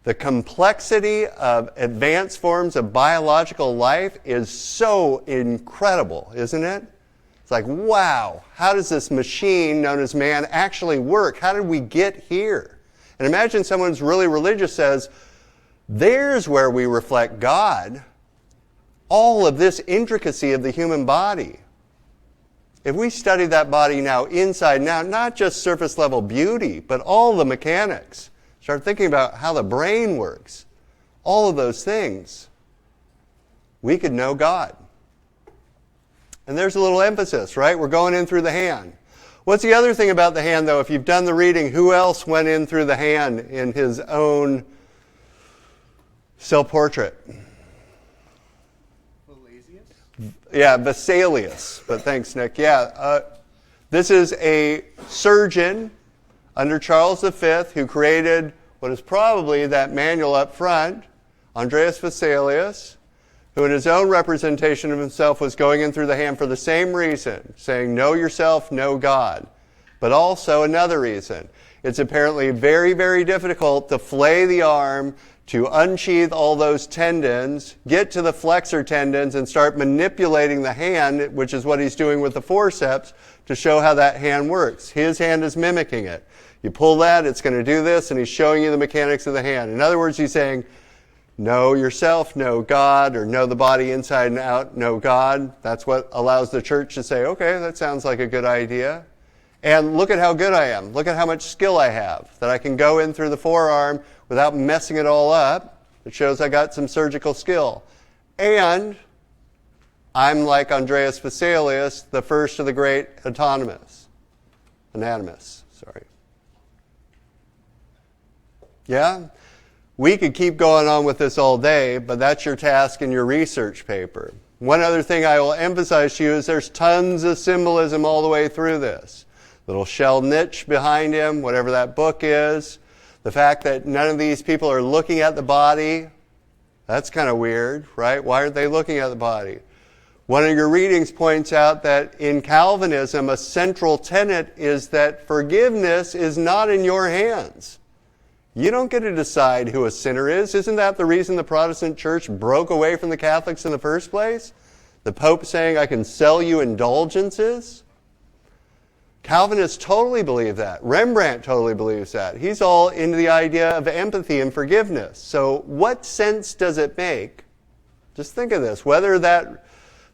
The complexity of advanced forms of biological life is so incredible, isn't it? It's like, wow, how does this machine known as man actually work? How did we get here? And imagine someone who's really religious says, there's where we reflect God. All of this intricacy of the human body. If we study that body now inside now, not just surface level beauty, but all the mechanics, start thinking about how the brain works, all of those things, we could know God. And there's a little emphasis, right? We're going in through the hand. What's the other thing about the hand, though? If you've done the reading, who else went in through the hand in his own self-portrait? Yeah, Vesalius. But thanks, Nick. Yeah, this is a surgeon under Charles V who created what is probably that manual up front, Andreas Vesalius, who in his own representation of himself was going in through the hand for the same reason, saying, know yourself, know God. But also another reason. It's apparently very, very difficult to flay the arm, to unsheath all those tendons, get to the flexor tendons, and start manipulating the hand, which is what he's doing with the forceps, to show how that hand works. His hand is mimicking it. You pull that, it's going to do this, and he's showing you the mechanics of the hand. In other words, he's saying, know yourself, know God, or know the body inside and out, know God. That's what allows the church to say, okay, that sounds like a good idea. And look at how good I am. Look at how much skill I have, that I can go in through the forearm without messing it all up. It shows I got some surgical skill. And I'm like Andreas Vesalius, the first of the great anatomists. Yeah? We could keep going on with this all day, but that's your task in your research paper. One other thing I will emphasize to you is there's tons of symbolism all the way through this. Little shell niche behind him, whatever that book is. The fact that none of these people are looking at the body, that's kind of weird, right? Why aren't they looking at the body? One of your readings points out that in Calvinism, a central tenet is that forgiveness is not in your hands. You don't get to decide who a sinner is. Isn't that the reason the Protestant church broke away from the Catholics in the first place? The Pope saying, I can sell you indulgences? Calvinists totally believe that. Rembrandt totally believes that. He's all into the idea of empathy and forgiveness. So what sense does it make? Just think of this. Whether that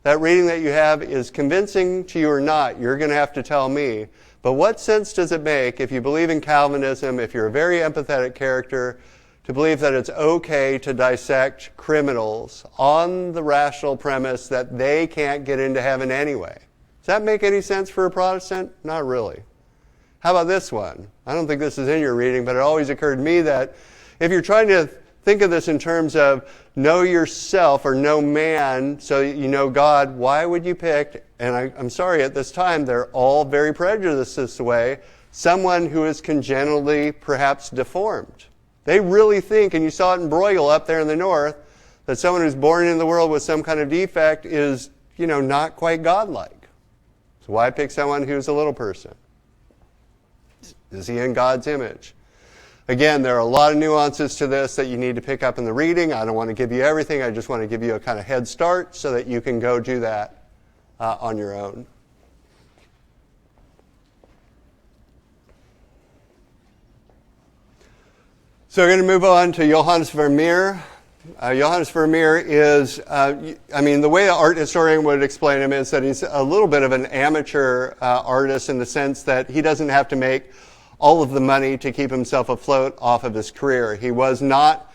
reading that you have is convincing to you or not, you're going to have to tell me. But what sense does it make, if you believe in Calvinism, if you're a very empathetic character, to believe that it's okay to dissect criminals on the rational premise that they can't get into heaven anyway? Does that make any sense for a Protestant? Not really. How about this one? I don't think this is in your reading, but it always occurred to me that if you're trying to think of this in terms of know yourself or know man so you know God, why would you pick, and I'm sorry, at this time they're all very prejudiced this way, someone who is congenitally perhaps deformed? They really think, and you saw it in Bruegel up there in the north, that someone who's born into the world with some kind of defect is, not quite godlike. So why pick someone who's a little person? Is he in God's image? Again, there are a lot of nuances to this that you need to pick up in the reading. I don't want to give you everything. I just want to give you a kind of head start so that you can go do that on your own. So we're going to move on to Johannes Vermeer. Johannes Vermeer is, the way an art historian would explain him is that he's a little bit of an amateur artist in the sense that he doesn't have to make all of the money to keep himself afloat off of his career. He was not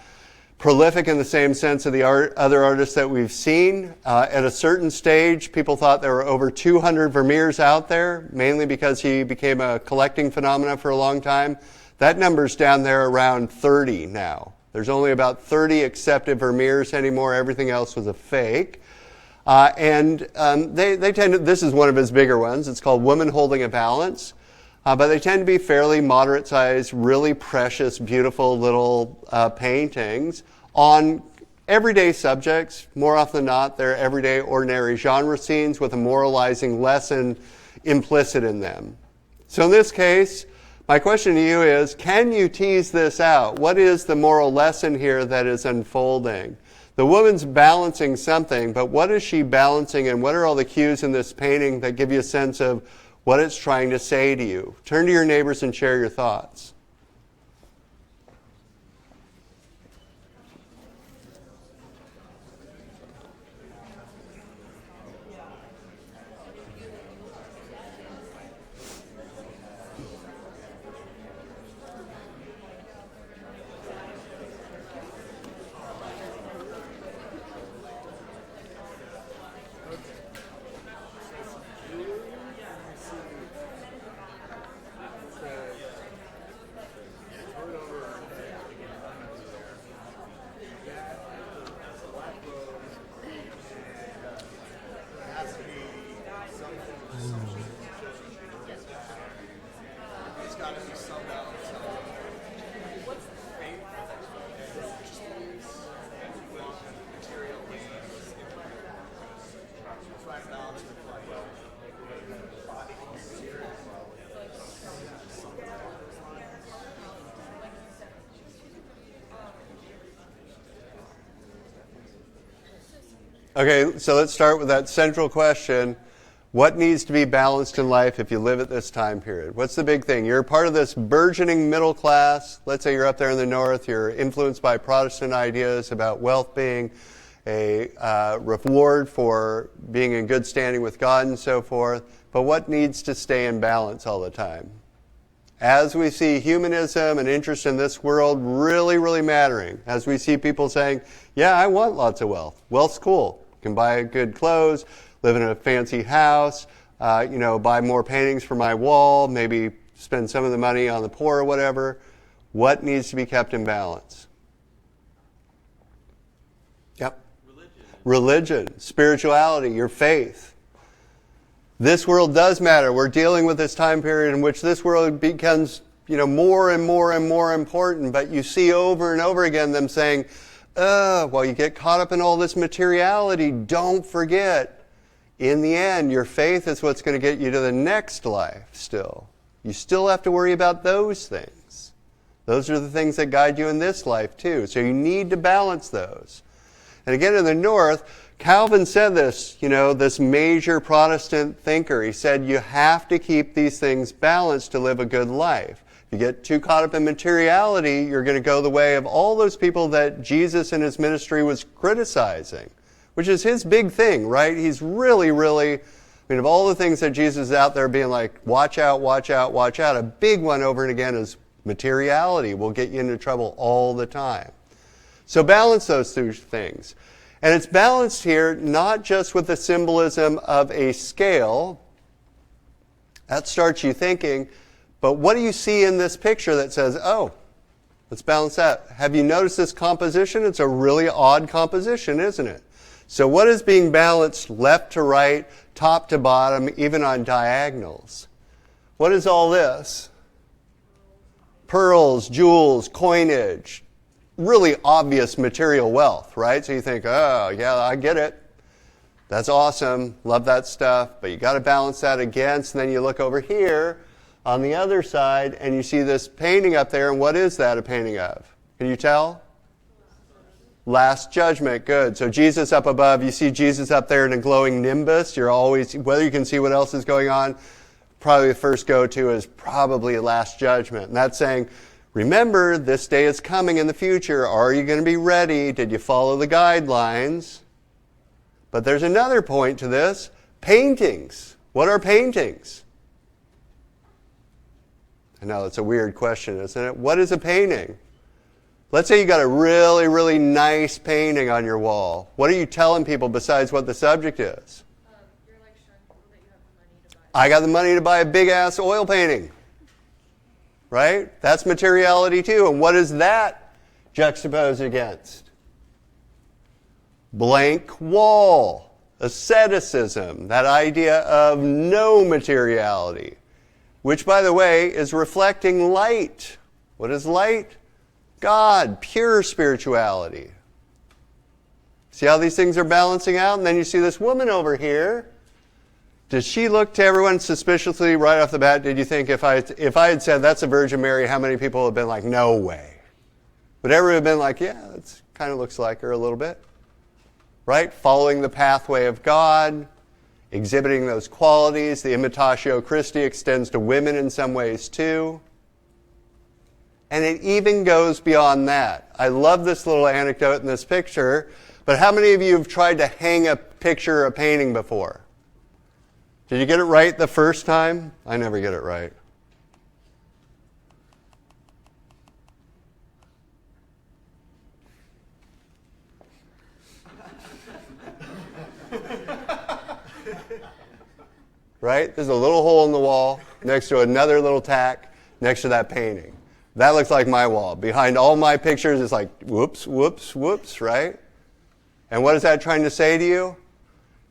prolific in the same sense of the other artists that we've seen. At a certain stage, people thought there were over 200 Vermeers out there, mainly because he became a collecting phenomenon for a long time. That number's down there around 30 now. There's only about 30 accepted Vermeers anymore. Everything else was a fake. They tend to, this is one of his bigger ones. It's called Woman Holding a Balance. But they tend to be fairly moderate-sized, really precious, beautiful little paintings on everyday subjects. More often than not, they're everyday, ordinary genre scenes with a moralizing lesson implicit in them. So in this case, my question to you is, can you tease this out? What is the moral lesson here that is unfolding? The woman's balancing something, but what is she balancing, and what are all the cues in this painting that give you a sense of what it's trying to say to you? Turn to your neighbors and share your thoughts. It's got to be some balance. What's the faith just material things? Try to balance with body spirit. Okay, so let's start with that central question. What needs to be balanced in life if you live at this time period? What's the big thing? You're part of this burgeoning middle class. Let's say you're up there in the north. You're influenced by Protestant ideas about wealth being a reward for being in good standing with God and so forth. But what needs to stay in balance all the time? As we see humanism and interest in this world really, really mattering, as we see people saying, yeah, I want lots of wealth. Wealth's cool. You can buy good clothes, live in a fancy house, buy more paintings for my wall, maybe spend some of the money on the poor or whatever. What needs to be kept in balance? Yep. Religion, spirituality, your faith. This world does matter. We're dealing with this time period in which this world becomes, more and more and more important. But you see over and over again them saying, while you get caught up in all this materiality, don't forget, in the end, your faith is what's going to get you to the next life still. You still have to worry about those things. Those are the things that guide you in this life too. So you need to balance those. And again, in the North, Calvin said this, this major Protestant thinker. He said, you have to keep these things balanced to live a good life. If you get too caught up in materiality, you're going to go the way of all those people that Jesus in his ministry was criticizing, which is his big thing, right? He's really, really, of all the things that Jesus is out there being like, watch out, watch out, watch out, a big one over and again is materiality will get you into trouble all the time. So balance those two things. And it's balanced here not just with the symbolism of a scale. That starts you thinking, but what do you see in this picture that says, oh, let's balance that? Have you noticed this composition? It's a really odd composition, isn't it? So what is being balanced left to right, top to bottom, even on diagonals? What is all this? Pearls, jewels, coinage. Really obvious material wealth, right? So you think, oh, yeah, I get it. That's awesome. Love that stuff. But you got to balance that against. And then you look over here on the other side and you see this painting up there. And what is that a painting of? Can you tell? Last Judgment. Good. So Jesus up above. You see Jesus up there in a glowing nimbus. You're always, whether you can see what else is going on, probably the first go-to is probably Last Judgment. And that's saying, remember, this day is coming in the future. Are you going to be ready? Did you follow the guidelines? But there's another point to this. Paintings. What are paintings? I know it's a weird question, isn't it? What is a painting? Let's say you got a really, really nice painting on your wall. What are you telling people besides what the subject is? You're like showing people that you have the money to buy. I got the money to buy a big-ass oil painting. Right? That's materiality too. And what is that juxtaposed against? Blank wall. Asceticism. That idea of no materiality. Which, by the way, is reflecting light. What is light? God. Pure spirituality. See how these things are balancing out? And then you see this woman over here. Does she look to everyone suspiciously right off the bat? Did you think if I had said that's a Virgin Mary, how many people would have been like, no way? Would everyone have been like, yeah, that kind of looks like her a little bit? Right? Following the pathway of God, exhibiting those qualities. The Imitatio Christi extends to women in some ways too. And it even goes beyond that. I love this little anecdote in this picture, but how many of you have tried to hang a picture or a painting before? Did you get it right the first time? I never get it right. Right? There's a little hole in the wall next to another little tack next to that painting. That looks like my wall. Behind all my pictures, it's like, whoops, whoops, whoops, right? And what is that trying to say to you?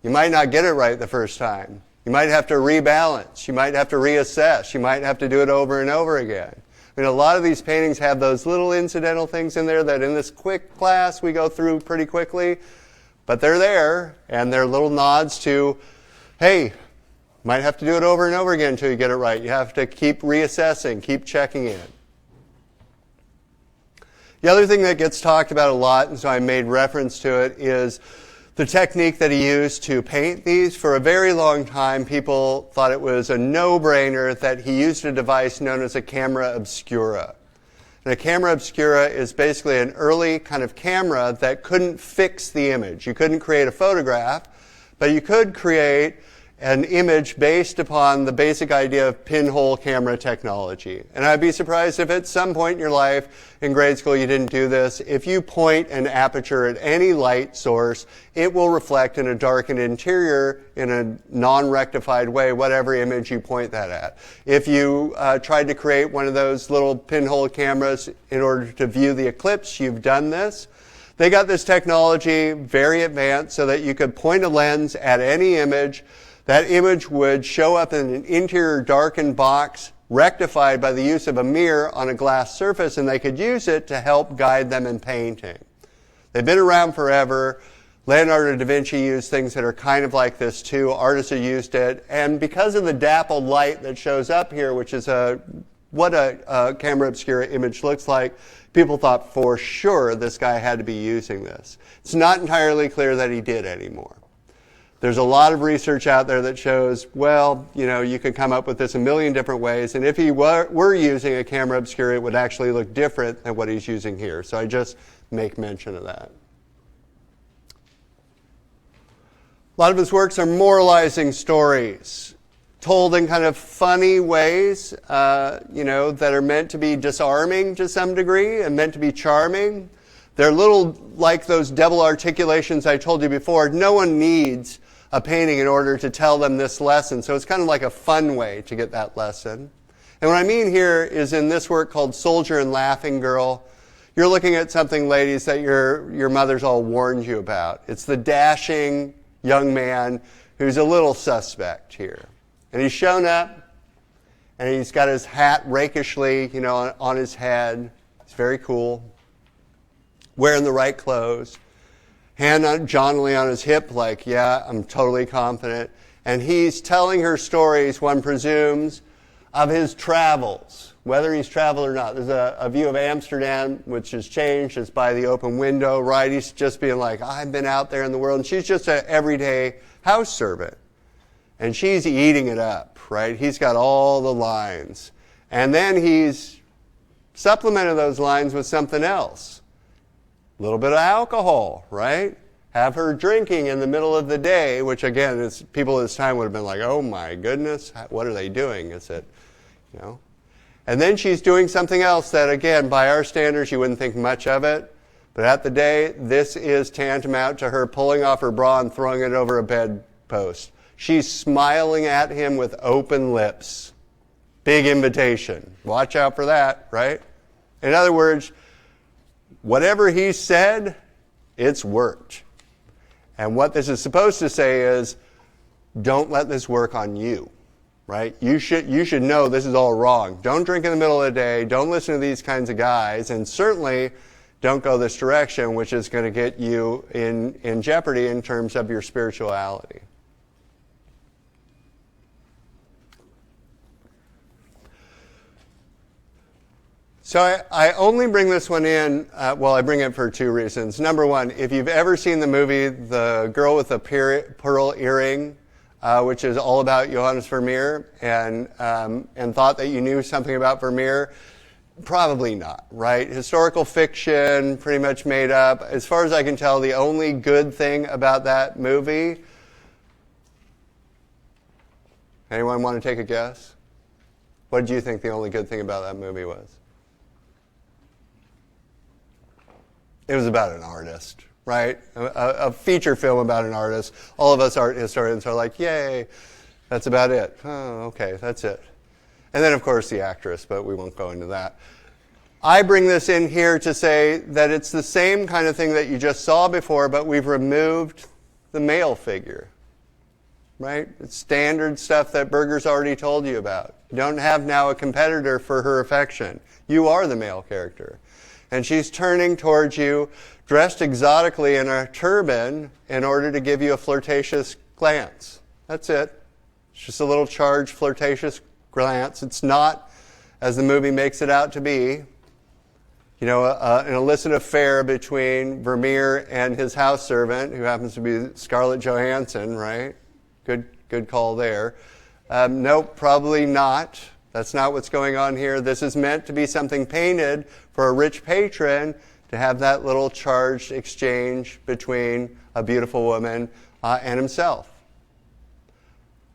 You might not get it right the first time. You might have to rebalance. You might have to reassess. You might have to do it over and over again. I mean, a lot of these paintings have those little incidental things in there that in this quick class we go through pretty quickly, but they're there, and they're little nods to, hey, might have to do it over and over again until you get it right. You have to keep reassessing, keep checking in. The other thing that gets talked about a lot, and so I made reference to it, is the technique that he used to paint these. For a very long time, people thought it was a no-brainer that he used a device known as a camera obscura. And a camera obscura is basically an early kind of camera that couldn't fix the image. You couldn't create a photograph, but you could create an image based upon the basic idea of pinhole camera technology. And I'd be surprised if at some point in your life in grade school you didn't do this. If you point an aperture at any light source, it will reflect in a darkened interior in a non-rectified way, whatever image you point that at. If you tried to create one of those little pinhole cameras in order to view the eclipse, you've done this. They got this technology very advanced so that you could point a lens at any image. That image would show up in an interior darkened box, rectified by the use of a mirror on a glass surface, and they could use it to help guide them in painting. They've been around forever. Leonardo da Vinci used things that are kind of like this too. Artists have used it. And because of the dappled light that shows up here, which is what a camera obscura image looks like, people thought for sure this guy had to be using this. It's not entirely clear that he did anymore. There's a lot of research out there that shows, well, you could come up with this a million different ways, and if he were using a camera obscura, it would actually look different than what he's using here. So I just make mention of that. A lot of his works are moralizing stories, told in kind of funny ways, that are meant to be disarming to some degree and meant to be charming. They're little like those devil articulations I told you before. No one needs a painting in order to tell them this lesson. So it's kind of like a fun way to get that lesson. And what I mean here is in this work called Soldier and Laughing Girl, you're looking at something, ladies, that your mother's all warned you about. It's the dashing young man who's a little suspect here. And he's shown up, and he's got his hat rakishly, on his head. He's very cool, wearing the right clothes. Hand jauntily on his hip, like, yeah, I'm totally confident. And he's telling her stories, one presumes, of his travels, whether he's traveled or not. There's a view of Amsterdam, which has changed. It's by the open window, right? He's just being like, I've been out there in the world. And she's just an everyday house servant. And she's eating it up, right? He's got all the lines. And then he's supplemented those lines with something else. A little bit of alcohol, right? Have her drinking in the middle of the day, which again, people at this time would have been like, oh my goodness, what are they doing? Is it, And then she's doing something else that, again, by our standards, you wouldn't think much of it. But at the day, this is tantamount to her pulling off her bra and throwing it over a bedpost. She's smiling at him with open lips. Big invitation. Watch out for that, right? In other words, whatever he said, it's worked. And what this is supposed to say is, don't let this work on you, right? You should know this is all wrong. Don't drink in the middle of the day. Don't listen to these kinds of guys. And certainly don't go this direction, which is going to get you in jeopardy in terms of your spirituality. So I only bring this one in, I bring it for two reasons. Number one, if you've ever seen the movie The Girl with the Pearl Earring, which is all about Johannes Vermeer, and thought that you knew something about Vermeer, probably not, right? Historical fiction, pretty much made up. As far as I can tell, the only good thing about that movie, anyone want to take a guess? What did you think the only good thing about that movie was? It was about an artist, right? A feature film about an artist. All of us art historians are like, yay, that's about it. Oh, okay, that's it. And then, of course, the actress, but we won't go into that. I bring this in here to say that it's the same kind of thing that you just saw before, but we've removed the male figure. right? It's standard stuff that Berger's already told you about. You don't have now a competitor for her affection. You are the male character. And she's turning towards you, dressed exotically in a turban, in order to give you a flirtatious glance. That's it. It's just a little charged, flirtatious glance. It's not, as the movie makes it out to be, an illicit affair between Vermeer and his house servant, who happens to be Scarlett Johansson, right? Good call there. Nope, probably not. That's not what's going on here. This is meant to be something painted for a rich patron to have that little charged exchange between a beautiful woman and himself.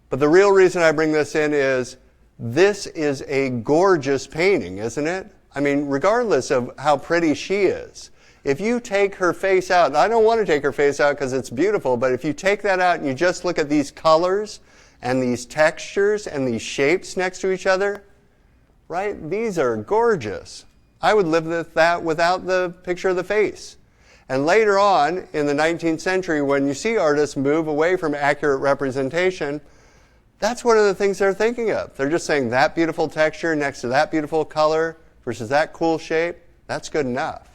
But the real reason I bring this in is this is a gorgeous painting, isn't it? I mean, regardless of how pretty she is, if you take her face out, and I don't want to take her face out because it's beautiful, but if you take that out and you just look at these colors and these textures and these shapes next to each other, right? These are gorgeous. I would live with that without the picture of the face. And later on, in the 19th century, when you see artists move away from accurate representation, that's one of the things they're thinking of. They're just saying that beautiful texture next to that beautiful color versus that cool shape, that's good enough.